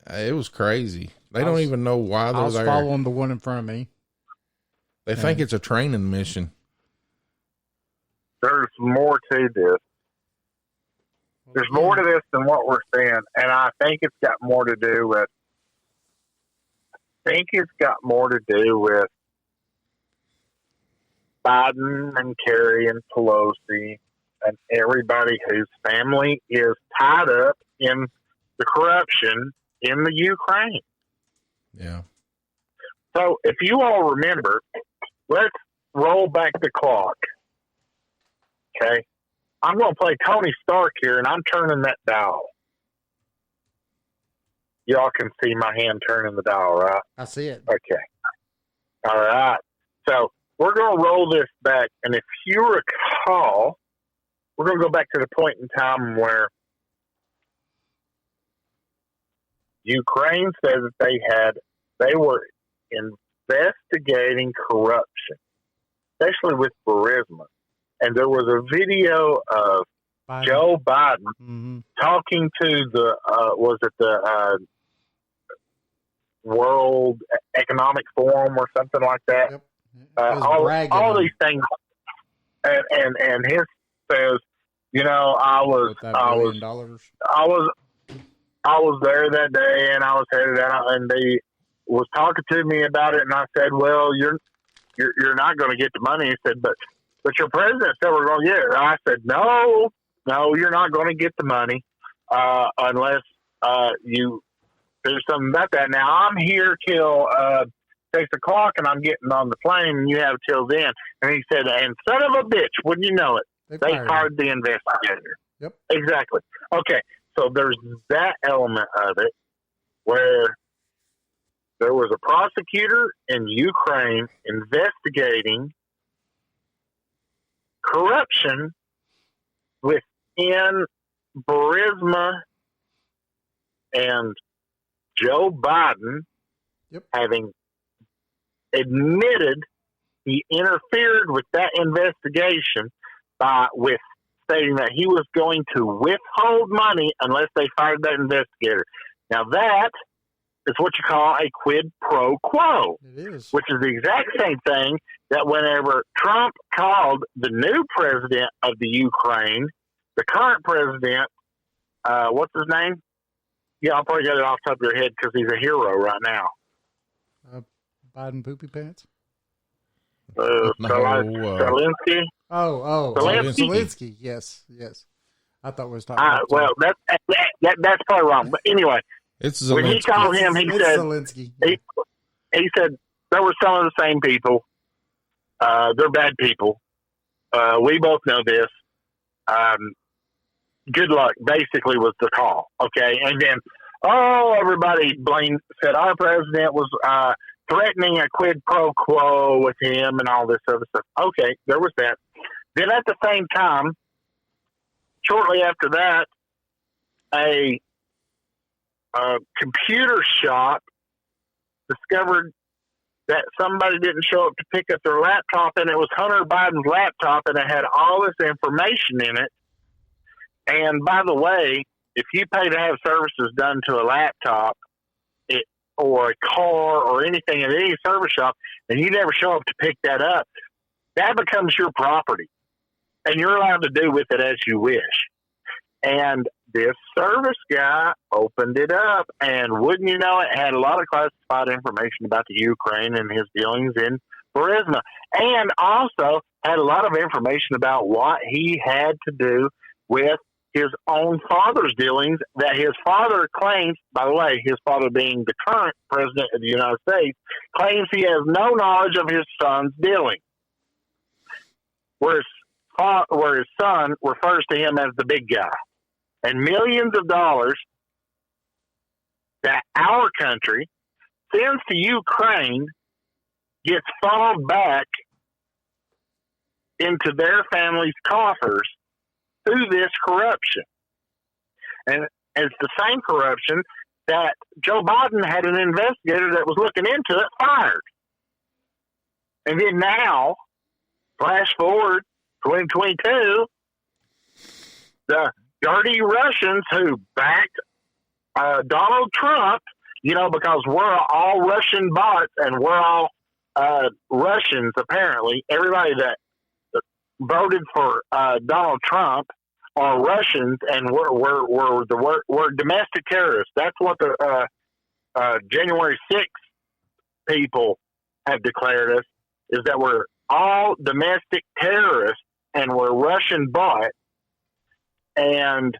Speaker 7: it was crazy. They don't even know why
Speaker 4: I
Speaker 7: they're
Speaker 4: was
Speaker 7: there.
Speaker 4: following the one in front of me.
Speaker 7: They think it's a training mission.
Speaker 6: There's more to this. There's more to this than what we're seeing, and I think it's got more to do with. Biden and Kerry and Pelosi and everybody whose family is tied up in the corruption in the Ukraine.
Speaker 7: Yeah.
Speaker 6: So if you all remember, let's roll back the clock. Okay? I'm going to play Tony Stark here, and I'm turning that dial. Y'all can see my hand turning the dial, right?
Speaker 4: I see it.
Speaker 6: Okay. All right. So we're going to roll this back, and if you recall, we're going to go back to the point in time where Ukraine said that they were investigating corruption, especially with Burisma. And there was a video of Joe Biden talking to the World Economic Forum or something like that.
Speaker 4: Yep.
Speaker 6: All these things, and his says, you know, I was there that day, and I was headed out, and they was talking to me about it, and I said, well, you're not going to get the money. He said, but your president said we're going to get it. And I said, no, you're not going to get the money unless you do something about that. Now, I'm here till 6 o'clock, and I'm getting on the plane, and you have till then. And he said, and son of a bitch, wouldn't you know it? They fired the investigator.
Speaker 4: Yep.
Speaker 6: Exactly. Okay, so there's that element of it where there was a prosecutor in Ukraine investigating corruption within Burisma, and Joe Biden having admitted he interfered with that investigation with stating that he was going to withhold money unless they fired that investigator. Now that is what you call a quid pro quo.
Speaker 4: It is.
Speaker 6: Which is the exact same thing that whenever Trump called the new president of the Ukraine, the current president, what's his name? Yeah, I'll probably get it off the top of your head because he's a hero right now.
Speaker 4: Biden Poopy Pants?
Speaker 6: Zelensky?
Speaker 4: Zelensky. Yes. I thought we was talking about
Speaker 6: well, that's probably wrong. But anyway,
Speaker 7: it's Zelensky.
Speaker 6: When he called him, he said,
Speaker 4: Zelensky.
Speaker 6: He said, there were some of the same people. They're bad people. We both know this. Good luck, basically, was the call. Okay. And then, everybody said our president was threatening a quid pro quo with him and all this other stuff. Okay, there was that. Then at the same time, shortly after that, a computer shop discovered that somebody didn't show up to pick up their laptop, and it was Hunter Biden's laptop, and it had all this information in it. And by the way, if you pay to have services done to a laptop or a car or anything at any service shop, and you never show up to pick that up, that becomes your property. And you're allowed to do with it as you wish. And this service guy opened it up, and wouldn't you know, it had a lot of classified information about the Ukraine and his dealings in Burisma, and also had a lot of information about what he had to do with his own father's dealings that his father claims, by the way, his father being the current president of the United States, claims he has no knowledge of his son's dealings. Where his son refers to him as the big guy. And millions of dollars that our country sends to Ukraine gets funneled back into their family's coffers through this corruption. And it's the same corruption that Joe Biden had an investigator that was looking into it fired. And then now, flash forward 2022, the dirty Russians who backed Donald Trump, because we're all Russian bots and we're all Russians, apparently. Everybody that voted for Donald Trump are Russians, and we're domestic terrorists. That's what the January 6th people have declared us, is that we're all domestic terrorists and we're Russian bots. And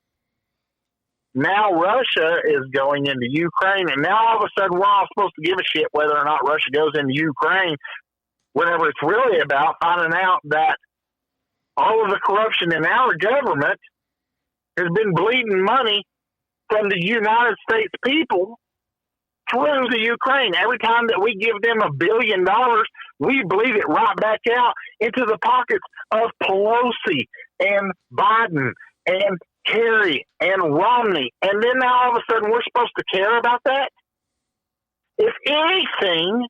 Speaker 6: now Russia is going into Ukraine, and now all of a sudden we're all supposed to give a shit whether or not Russia goes into Ukraine, whenever it's really about finding out that all of the corruption in our government has been bleeding money from the United States people through the Ukraine. Every time that we give them $1 billion, we bleed it right back out into the pockets of Pelosi and Biden and Kerry and Romney. And then now all of a sudden we're supposed to care about that? If anything,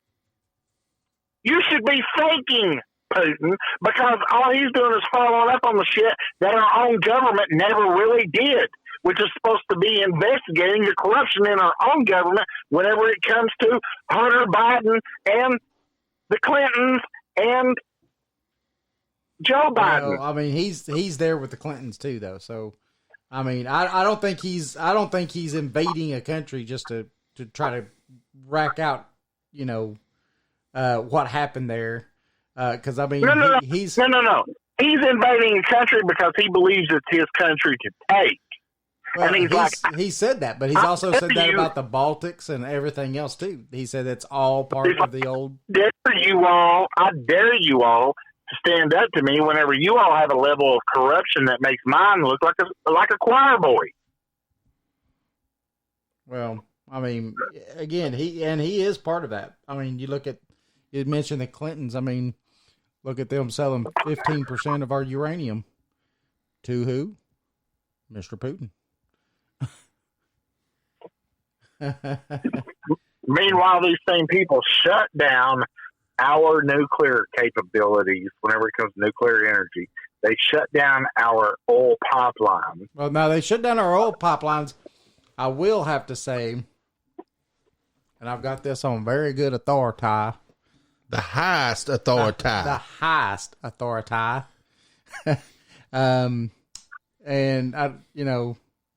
Speaker 6: you should be thanking Putin, because all he's doing is following up on the shit that our own government never really did, which is supposed to be investigating the corruption in our own government whenever it comes to Hunter Biden and the Clintons and Joe Biden.
Speaker 4: Well, I mean, he's there with the Clintons too, though. So, I mean, I don't think he's invading a country just to try to rack out, what happened there. Because I mean, he's invading a country because he believes it's his country to take. Well, and he said that, but he's also said that about the Baltics and everything else too. He said it's all part of the old.
Speaker 6: I dare you all to stand up to me whenever you all have a level of corruption that makes mine look like a choir boy.
Speaker 4: Well, I mean, again, he is part of that. I mean, you mentioned the Clintons. I mean, look at them selling 15% of our uranium to who? Mr. Putin.
Speaker 6: Meanwhile, these same people shut down our nuclear capabilities whenever it comes to nuclear energy. They shut down our oil pipelines.
Speaker 4: Well, now they shut down our oil pipelines. I will have to say, and I've got this on very good authority.
Speaker 7: The highest authority.
Speaker 4: The highest authority. And I,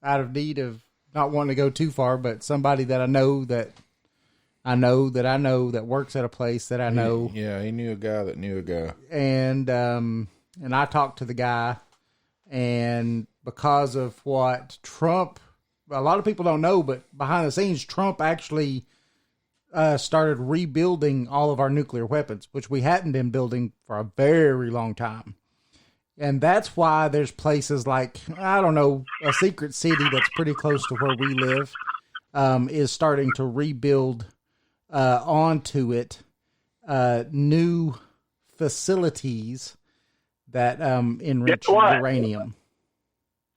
Speaker 4: out of need of not wanting to go too far, but somebody that I know that works at a place that I know.
Speaker 7: Yeah, he knew a guy that knew a guy.
Speaker 4: And I talked to the guy, and because of what Trump, a lot of people don't know, but behind the scenes, Trump actually started rebuilding all of our nuclear weapons, which we hadn't been building for a very long time. And that's why there's places like, I don't know, a secret city that's pretty close to where we live, is starting to rebuild onto it new facilities that enrich
Speaker 6: Guess what?
Speaker 4: uranium.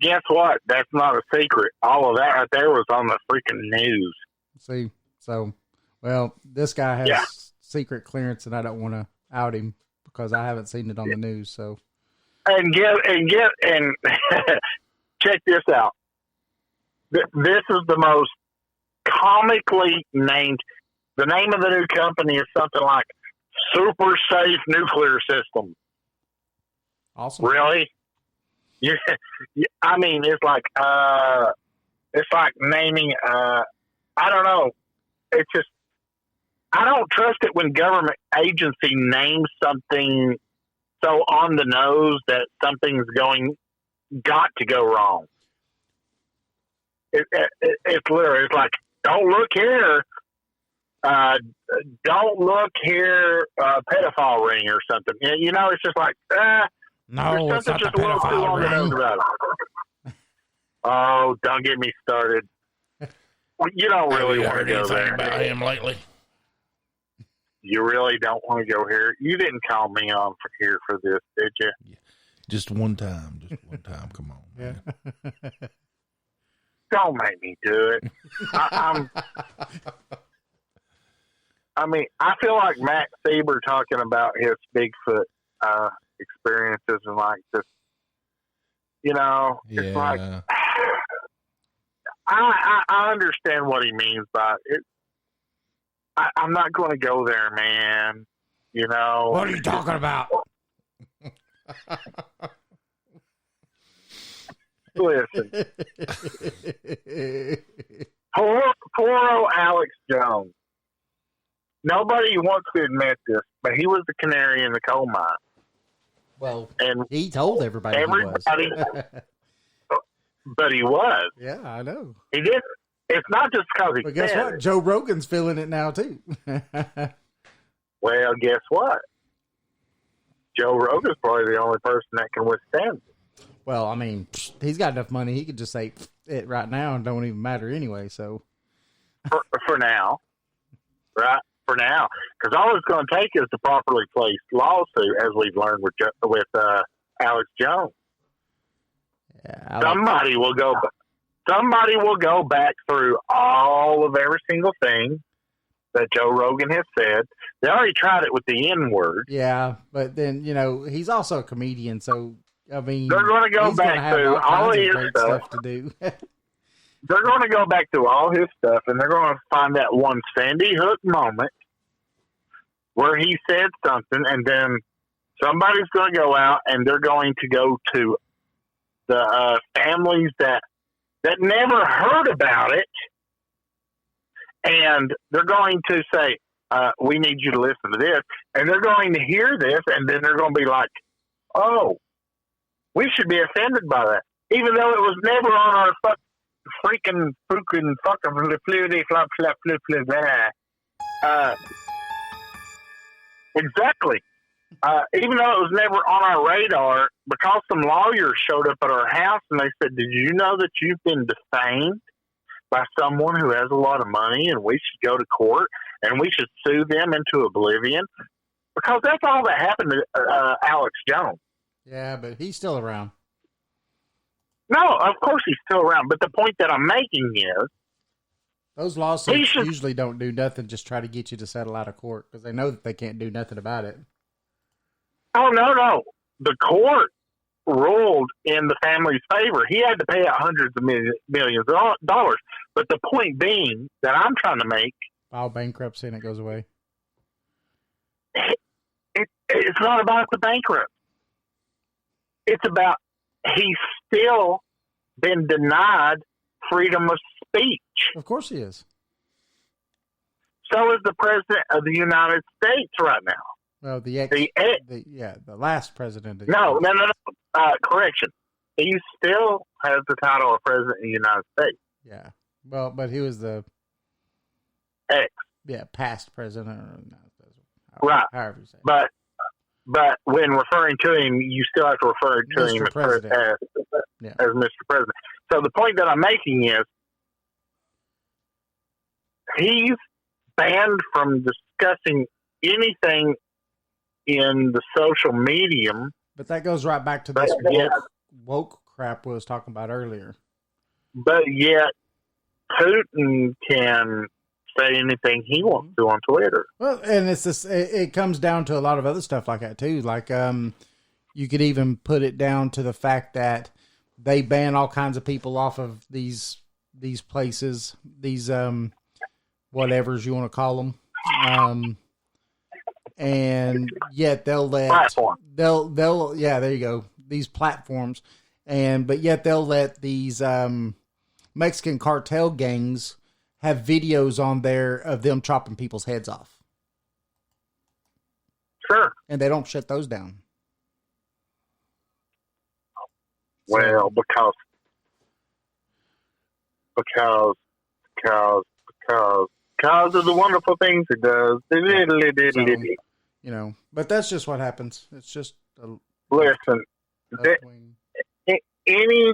Speaker 6: Guess what? That's not a secret. All of that right there was on the freaking news.
Speaker 4: See, so, well, this guy has
Speaker 6: Yeah.
Speaker 4: secret clearance, and I don't want to out him because I haven't seen it on the news. So,
Speaker 6: And check this out. This is the most comically named. The name of the new company is something like Super Safe Nuclear System.
Speaker 4: awesome.
Speaker 6: Really? I mean, it's like naming. I don't know. It's just I don't trust it when government agency names something so on the nose that something's got to go wrong. It's literally, it's like, don't look here. Don't look here, pedophile ring or something. You know, it's just like,
Speaker 4: No,
Speaker 6: there's
Speaker 4: it's not the
Speaker 6: something just a little too
Speaker 4: pedophile
Speaker 6: on the nose
Speaker 4: ring.
Speaker 6: about it. Oh, don't get me started. You don't really want to go there.
Speaker 7: about him lately?
Speaker 6: You really don't want to go here. You didn't call me on here for this, did you?
Speaker 7: Just one time. Come on.
Speaker 4: Yeah.
Speaker 7: Man.
Speaker 6: Don't make me do it. I mean, I feel like Matt Sieber talking about his Bigfoot experiences and like this. You know, it's like I understand what he means by it. I'm not going to go there, man. You know,
Speaker 4: What are you talking about?
Speaker 6: listen. Poor old Alex Jones. Nobody wants to admit this, but he was the canary in the coal mine.
Speaker 4: Well,
Speaker 6: And
Speaker 4: he told everybody he was.
Speaker 6: But he was.
Speaker 4: Yeah, I know.
Speaker 6: He did. It's not just because he
Speaker 4: But guess
Speaker 6: said
Speaker 4: what?
Speaker 6: it.
Speaker 4: Joe Rogan's feeling it now, too.
Speaker 6: Well, guess what? Joe Rogan's probably the only person that can withstand it.
Speaker 4: Well, I mean, he's got enough money. He could just say it right now and don't even matter anyway. So
Speaker 6: For now. Right? For now. Because all it's going to take is a properly placed lawsuit, as we've learned with Alex Jones.
Speaker 4: yeah,
Speaker 6: Somebody will go back through all of every single thing that Joe Rogan has said. They already tried it with the N word.
Speaker 4: yeah, but then he's also a comedian, so I mean,
Speaker 6: They're going to go
Speaker 4: he's gonna
Speaker 6: back
Speaker 4: have
Speaker 6: through all
Speaker 4: kinds of
Speaker 6: his
Speaker 4: great
Speaker 6: stuff.
Speaker 4: to do.
Speaker 6: They're going to go back through all his stuff, and they're going to find that one Sandy Hook moment where he said something, and then somebody's going to go out and they're going to go to the families that never heard about it, and they're going to say, we need you to listen to this, and they're going to hear this, and then they're going to be like, oh, we should be offended by that, even though it was never on our freaking fucking fluty flop flap flip flip exactly. Even though it was never on our radar, because some lawyers showed up at our house and they said, did you know that you've been defamed by someone who has a lot of money and we should go to court and we should sue them into oblivion? Because that's all that happened to Alex Jones.
Speaker 4: Yeah, but he's still around.
Speaker 6: No, of course he's still around. But the point that I'm making is,
Speaker 4: Those lawsuits usually don't do nothing, just try to get you to settle out of court because they know that they can't do nothing about it.
Speaker 6: oh, no. The court ruled in the family's favor. He had to pay out hundreds of millions of dollars. But the point being that I'm trying to make,
Speaker 4: File bankruptcy and it goes away.
Speaker 6: it's not about the bankrupt. It's about he's still been denied freedom of speech.
Speaker 4: Of course he is.
Speaker 6: So is the president of the United States right now.
Speaker 4: Well, the last president.
Speaker 6: No. Correction. He still has the title of president of the United States.
Speaker 4: Yeah. Well, but he was the past president.
Speaker 6: Right.
Speaker 4: However you say it.
Speaker 6: But when referring to him, you still have to refer to
Speaker 4: Mr.
Speaker 6: him
Speaker 4: President.
Speaker 6: as Mr. President. So the point that I'm making is he's banned from discussing anything in the social medium.
Speaker 4: But that goes right back to this
Speaker 6: Yeah.
Speaker 4: woke crap we was talking about earlier.
Speaker 6: But yet, Putin can say anything he wants to on Twitter.
Speaker 4: Well, and it's this. It comes down to a lot of other stuff like that too. Like, you could even put it down to the fact that they ban all kinds of people off of these places, these whatevers you want to call them, and yet they'll let
Speaker 6: Platform.
Speaker 4: they'll yeah, there you go, these platforms, but yet they'll let these Mexican cartel gangs have videos on there of them chopping people's heads off.
Speaker 6: Sure.
Speaker 4: And they don't shut those down.
Speaker 6: Well, because of the wonderful things it does.
Speaker 4: So, but that's just what happens. It's just
Speaker 6: Listen, any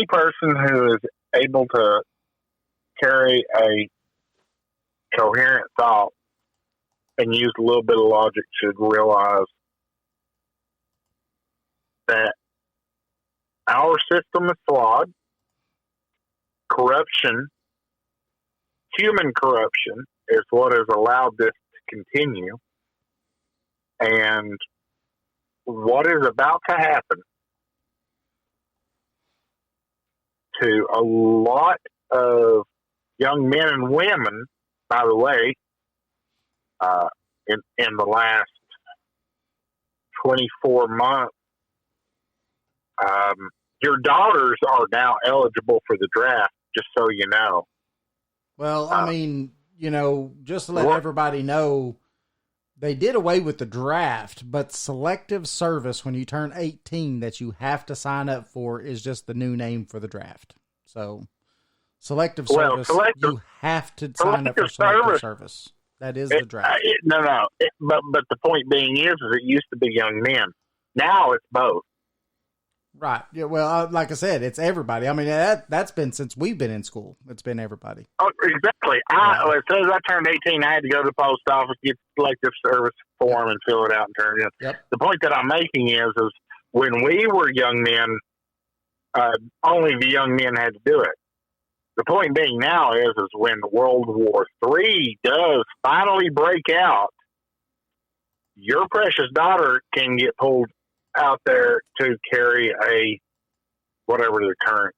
Speaker 6: person who is able to carry a coherent thought and use a little bit of logic should realize that our system is flawed. Corruption, human corruption, is what has allowed this to continue. And what is about to happen to a lot of young men and women, by the way, in the last 24 months, your daughters are now eligible for the draft, just so you know.
Speaker 4: Well, I mean, just to let everybody know, they did away with the draft, but selective service when you turn 18 that you have to sign up for is just the new name for the draft. So selective service, you have to sign up for selective service. That is the draft.
Speaker 6: But the point being is it used to be young men. Now it's both.
Speaker 4: Right. Yeah. Well, like I said, it's everybody. I mean, that's been since we've been in school. It's been everybody.
Speaker 6: Oh, exactly. As soon as I turned 18, I had to go to the post office, get selective service form, and fill it out and turn it in.
Speaker 4: Yep.
Speaker 6: The point that I'm making is when we were young men, only the young men had to do it. The point being now is when World War III does finally break out, your precious daughter can get pulled out there to carry a whatever the current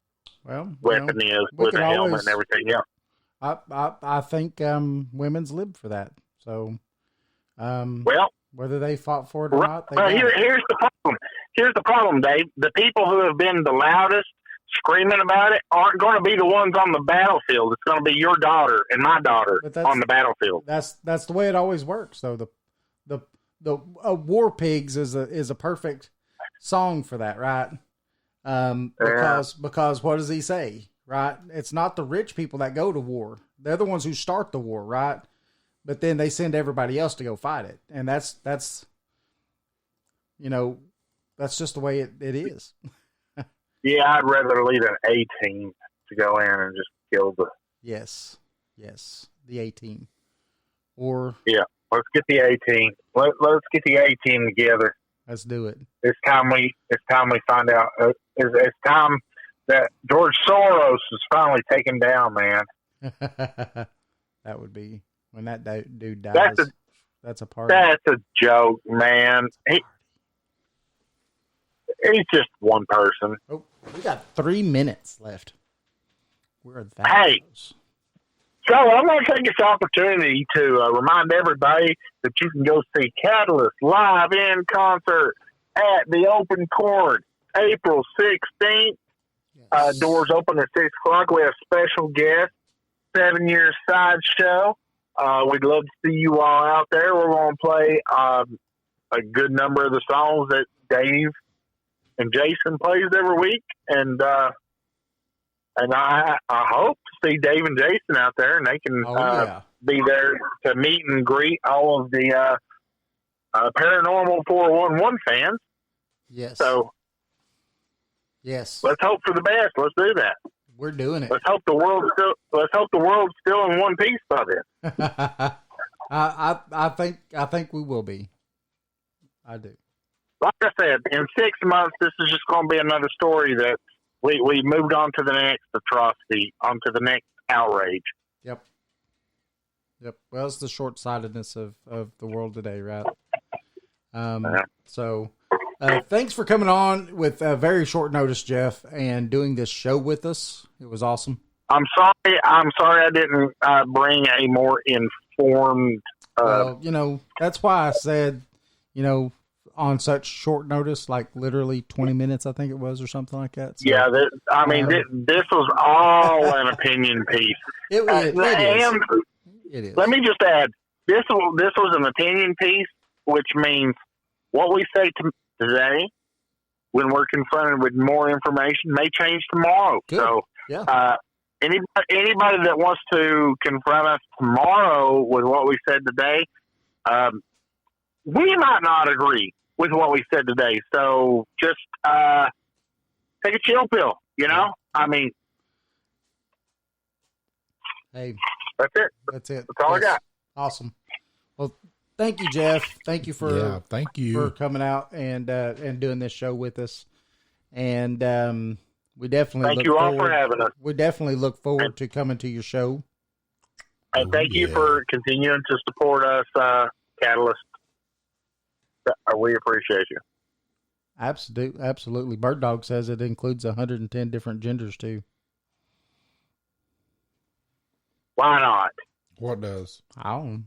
Speaker 6: weapon is with a helmet and everything else.
Speaker 4: I think women's live for that. So, whether they fought for it or not,
Speaker 6: here's the problem. Here's the problem, Dave. The people who have been the loudest screaming about it aren't going to be the ones on the battlefield. It's going to be your daughter and my daughter on the battlefield.
Speaker 4: That's the way it always works. So the War Pigs is a perfect song for that, right? Because what does he say, right? It's not the rich people that go to war. They're the ones who start the war, right? But then they send everybody else to go fight it. And that's just the way it is.
Speaker 6: Yeah, I'd rather lead an A-team to go in and just kill the...
Speaker 4: Yes, the A-team. Or...
Speaker 6: Yeah, let's get the A-team. Let's get the A-team together.
Speaker 4: Let's do it.
Speaker 6: It's time we find out. It's time that George Soros is finally taken down, man.
Speaker 4: That would be when that dude dies. That's a party.
Speaker 6: That's a joke, man. He's just one person.
Speaker 4: Oh, we got 3 minutes left. Where are that?
Speaker 6: Hey, so I'm going to take this opportunity to remind everybody that you can go see Catalyst live in concert at the Open Chord, April 16th.
Speaker 4: Yes.
Speaker 6: Doors open at 6 o'clock. We have special guests, 7-year sideshow. We'd love to see you all out there. We're going to play a good number of the songs that Dave and Jason plays every week, and I hope to see Dave and Jason out there, and they can be there to meet and greet all of the Paranormal 411 fans.
Speaker 4: Yes.
Speaker 6: So,
Speaker 4: yes,
Speaker 6: let's hope for the best. Let's do that.
Speaker 4: We're doing it.
Speaker 6: Let's hope the world's still in one piece by then.
Speaker 4: I think we will be. I do.
Speaker 6: Like I said, in 6 months, this is just going to be another story that we moved on to the next atrocity, on to the next outrage.
Speaker 4: Yep. Well, it's the short-sightedness of the world today, right? So, thanks for coming on with very short notice, Jeff, and doing this show with us. It was awesome.
Speaker 6: I'm sorry I didn't bring a more informed.
Speaker 4: Well, that's why I said, on such short notice, like literally 20 minutes, I think it was, or something like that. So,
Speaker 6: yeah, this was all an opinion piece.
Speaker 4: It is. It is.
Speaker 6: Let me just add, this was an opinion piece, which means what we say today, when we're confronted with more information, may change tomorrow.
Speaker 4: Good.
Speaker 6: So,
Speaker 4: yeah.
Speaker 6: Anybody that wants to confront us tomorrow with what we said today, we might not agree with what we said today. So just take a chill pill, I mean,
Speaker 4: hey,
Speaker 6: that's it.
Speaker 4: That's it.
Speaker 6: That's all I got.
Speaker 4: Awesome. Well, thank you, Jeff. Thank you for coming out and doing this show with us. And we definitely
Speaker 6: thank you all for having us.
Speaker 4: We definitely look forward to coming to your show.
Speaker 6: And thank you for continuing to support us, Catalyst. We appreciate you.
Speaker 4: Absolutely. Bird Dog says it includes 110 different genders too.
Speaker 6: Why not?
Speaker 7: What does?
Speaker 4: I don't know,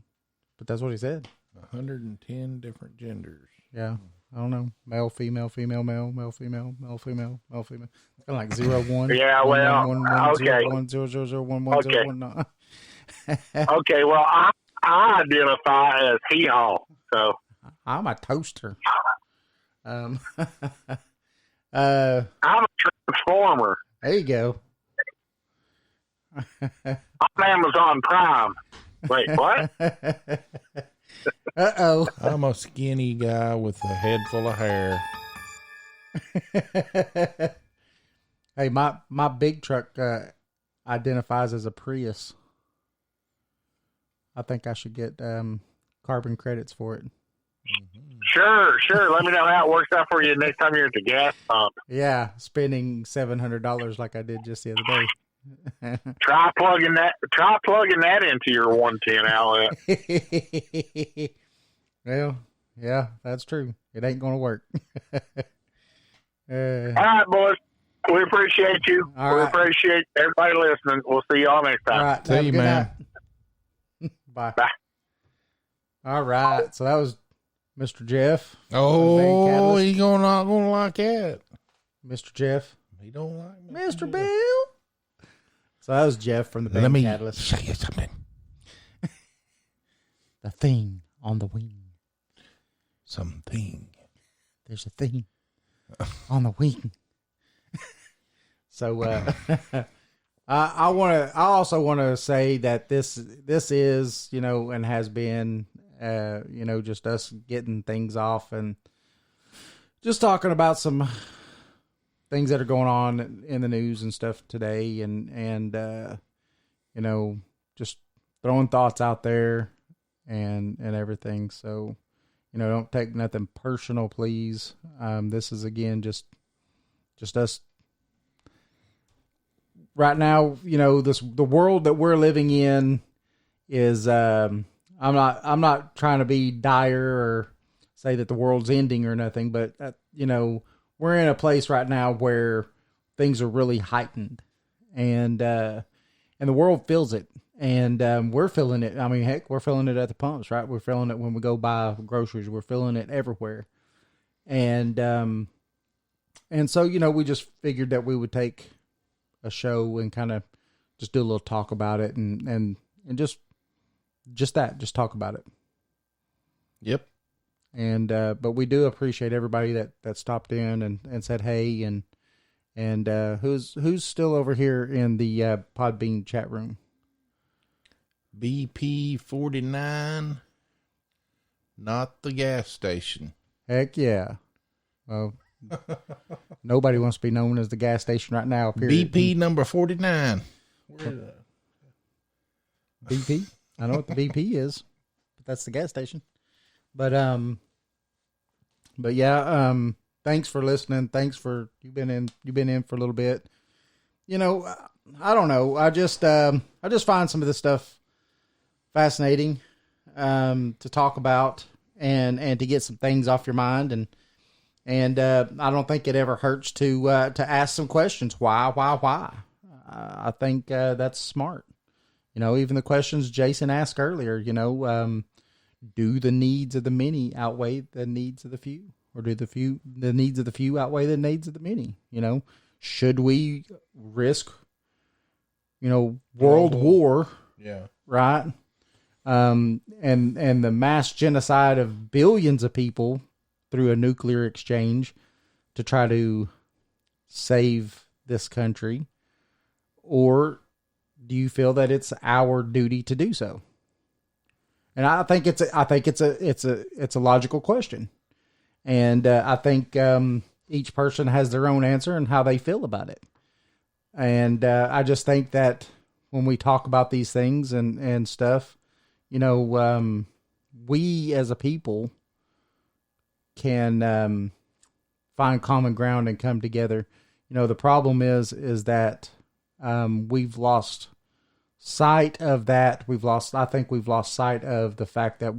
Speaker 4: but that's what he said.
Speaker 7: 110 different genders.
Speaker 4: Yeah. I don't know. Male, female, female, male, male, female, male, female, male, female. It's kind of like 0, 1.
Speaker 6: Yeah, well, okay.
Speaker 4: 1, 0, 0, 0, 1, 1, 0, 1, no.
Speaker 6: Okay, well, I identify as he-haw, so.
Speaker 4: I'm a toaster. I'm
Speaker 6: a transformer.
Speaker 4: There you go.
Speaker 6: I'm Amazon Prime. Wait, what?
Speaker 4: Uh-oh.
Speaker 7: I'm a skinny guy with a head full of hair.
Speaker 4: Hey, my big truck identifies as a Prius. I think I should get carbon credits for it.
Speaker 6: Sure. Let me know how it works out for you next time you're at the gas pump.
Speaker 4: Yeah, spending $700 like I did just the other day.
Speaker 6: Try plugging that into your 110 outlet.
Speaker 4: Well, yeah, that's true. It ain't gonna work.
Speaker 6: All right, boys. We appreciate you. We appreciate everybody listening. We'll see y'all next time.
Speaker 4: All right,
Speaker 7: see you, man.
Speaker 4: Bye.
Speaker 6: Bye.
Speaker 4: All right, so that was Mr. Jeff.
Speaker 7: Oh, he not gonna like that.
Speaker 4: Mr. Jeff.
Speaker 7: He don't like me.
Speaker 4: Mr. Bill. So that was Jeff from the band Catalyst.
Speaker 7: Let me say something.
Speaker 4: The thing on the wing.
Speaker 7: Something.
Speaker 4: There's a thing on the wing. So I also want to say that this is, and has been, just us getting things off and just talking about some things that are going on in the news and stuff today, and just throwing thoughts out there and everything. So, don't take nothing personal, please. This is again just us right now. The world that we're living in is I'm not trying to be dire or say that the world's ending or nothing, but we're in a place right now where things are really heightened, and the world feels it, and we're feeling it. I mean, heck, we're feeling it at the pumps, right? We're feeling it when we go buy groceries. We're feeling it everywhere, and so we just figured that we would take a show and kind of just do a little talk about it, and just talk about it.
Speaker 7: Yep.
Speaker 4: And but we do appreciate everybody that stopped in and said hey, and who's still over here in the Podbean chat room?
Speaker 7: BP49, not the gas station.
Speaker 4: Heck yeah. Well, Nobody wants to be known as the gas station right now. Period.
Speaker 7: BP number 49. Where is that?
Speaker 4: BP. I know what the BP is, but that's the gas station. But yeah. Thanks for listening. Thanks for you've been in for a little bit. You know, I don't know. I just find some of this stuff fascinating to talk about and to get some things off your mind and I don't think it ever hurts to ask some questions. Why? I think that's smart. You know, even the questions Jason asked earlier. You know, do the needs of the many outweigh the needs of the few, or do the needs of the few outweigh the needs of the many? You know, should we risk, world war?
Speaker 7: Yeah.
Speaker 4: Right. And the mass genocide of billions of people through a nuclear exchange to try to save this country? Or do you feel that it's our duty to do so? And I think it's a logical question. And I think each person has their own answer and how they feel about it. And I just think that when we talk about these things and stuff, we as a people can find common ground and come together. The problem is that we've lost sight of that. I think we've lost sight of the fact that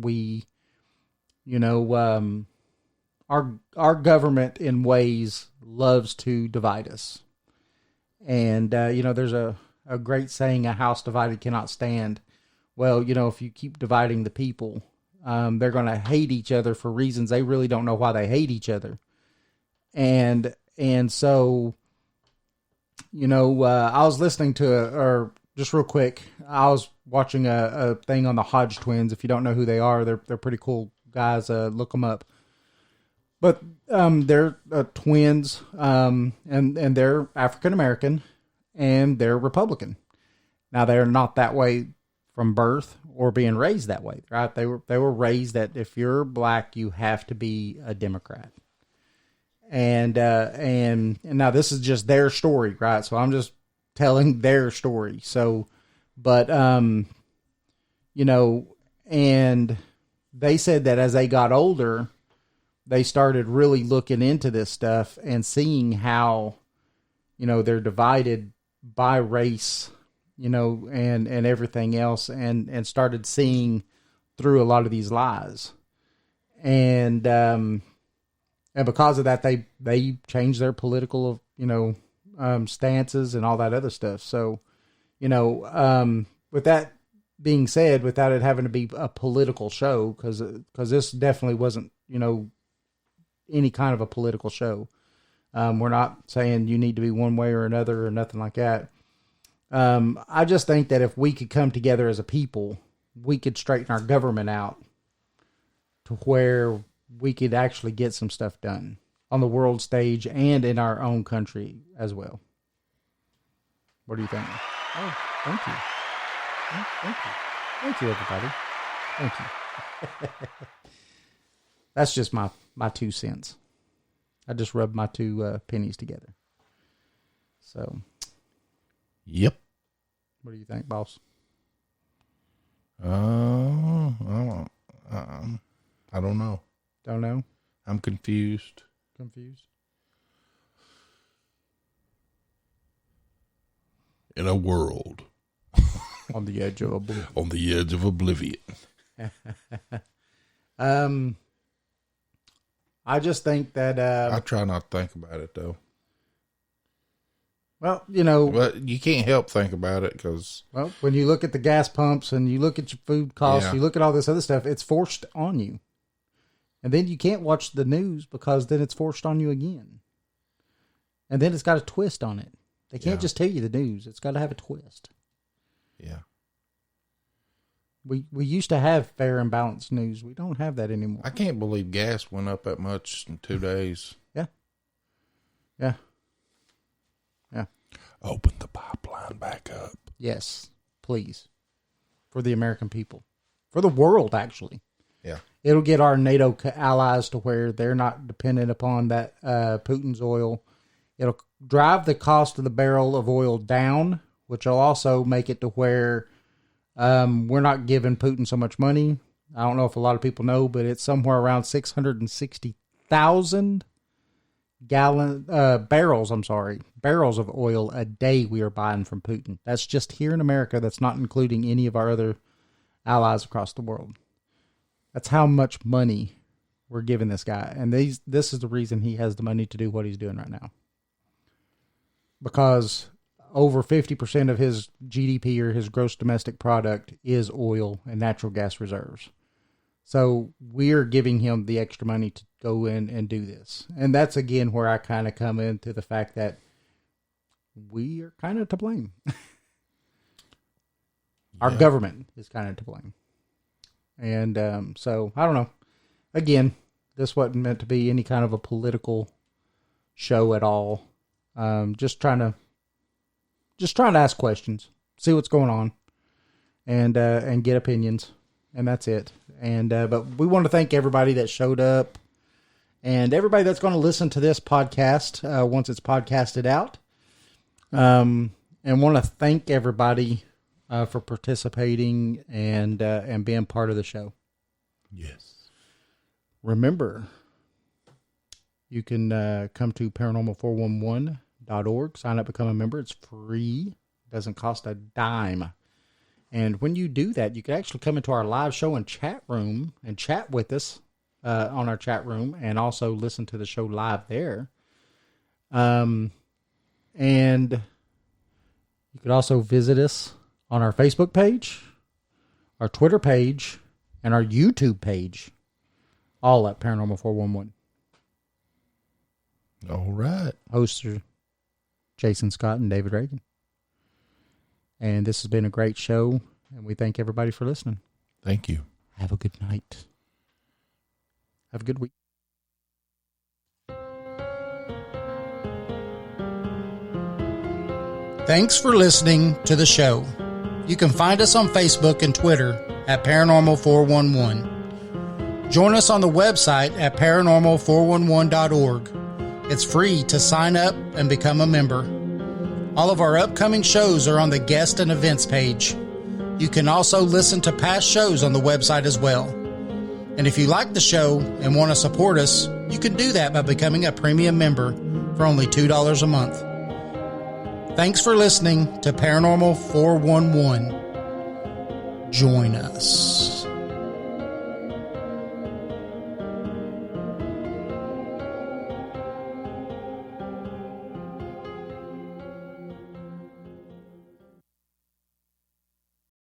Speaker 4: our government in ways loves to divide us. And, there's a great saying, a house divided cannot stand. Well, if you keep dividing the people, they're going to hate each other for reasons they really don't know why they hate each other. And so, I was listening to, just real quick, I was watching a thing on the Hodge twins. If you don't know who they are, they're pretty cool guys. Look them up. But they're twins, and they're African American, and they're Republican. Now they're not that way from birth or being raised that way, right? They were raised that if you're black, you have to be a Democrat. And now this is just their story, right? So I'm just telling their story. So, but and they said that as they got older, they started really looking into this stuff and seeing how, they're divided by race, and everything else, and started seeing through a lot of these lies. And because of that, they changed their political, stances and all that other stuff. So, with that being said, without it having to be a political show, because this definitely wasn't, any kind of a political show. We're not saying you need to be one way or another or nothing like that. I just think that if we could come together as a people, we could straighten our government out to where we could actually get some stuff done on the world stage and in our own country as well. What do you think? Oh, thank you. Oh, thank you. Thank you, everybody. Thank you. That's just my 2 cents. I just rubbed my 2 pennies together. So.
Speaker 7: Yep.
Speaker 4: What do you think, boss?
Speaker 7: I don't know.
Speaker 4: Don't know?
Speaker 7: I'm confused.
Speaker 4: Confused?
Speaker 3: In a world.
Speaker 4: On the edge of oblivion.
Speaker 3: On the edge of oblivion.
Speaker 4: I just think that...
Speaker 7: I try not to think about it, though.
Speaker 4: Well,
Speaker 7: But you can't help think about it because...
Speaker 4: Well, when you look at the gas pumps and you look at your food costs, you look at all this other stuff, it's forced on you. And then you can't watch the news because then it's forced on you again. And then it's got a twist on it. They can't just tell you the news. It's got to have a twist.
Speaker 7: Yeah.
Speaker 4: We used to have fair and balanced news. We don't have that anymore.
Speaker 7: I can't believe gas went up that much in 2 days.
Speaker 4: Yeah. Yeah. Yeah.
Speaker 3: Open the pipeline back up.
Speaker 4: Yes, please. For the American people. For the world, actually.
Speaker 7: Yeah.
Speaker 4: It'll get our NATO allies to where they're not dependent upon that Putin's oil. It'll drive the cost of the barrel of oil down, which will also make it to where we're not giving Putin so much money. I don't know if a lot of people know, but it's somewhere around 660,000 barrels of oil a day we are buying from Putin. That's just here in America. That's not including any of our other allies across the world. That's how much money we're giving this guy. And this is the reason he has the money to do what he's doing right now. Because over 50% of his GDP, or his gross domestic product, is oil and natural gas reserves. So we're giving him the extra money to go in and do this. And that's, again, where I kind of come into the fact that we are kind of to blame. Our government is kind of to blame. And so, I don't know. Again, this wasn't meant to be any kind of a political show at all. Just trying to ask questions, see what's going on, and get opinions, and that's it. And but we want to thank everybody that showed up, and everybody that's going to listen to this podcast once it's podcasted out. And want to thank everybody for participating and being part of the show.
Speaker 3: Yes.
Speaker 4: Remember, you can come to paranormal411.org, sign up, become a member. It's free. Doesn't cost a dime. And when you do that, you can actually come into our live show and chat room and chat with us on our chat room, and also listen to the show live there. And you could also visit us on our Facebook page, our Twitter page, and our YouTube page, all at Paranormal 411.
Speaker 3: All right.
Speaker 4: Hosts are Jason Scott and David Reagan. And this has been a great show, and we thank everybody for listening.
Speaker 3: Thank you.
Speaker 4: Have a good night. Have a good week. Thanks for listening to the show. You can find us on Facebook and Twitter at Paranormal411. Join us on the website at paranormal411.org. It's free to sign up and become a member. All of our upcoming shows are on the guest and events page. You can also listen to past shows on the website as well. And if you like the show and want to support us, you can do that by becoming a premium member for only $2 a month. Thanks for listening to Paranormal 411. Join us.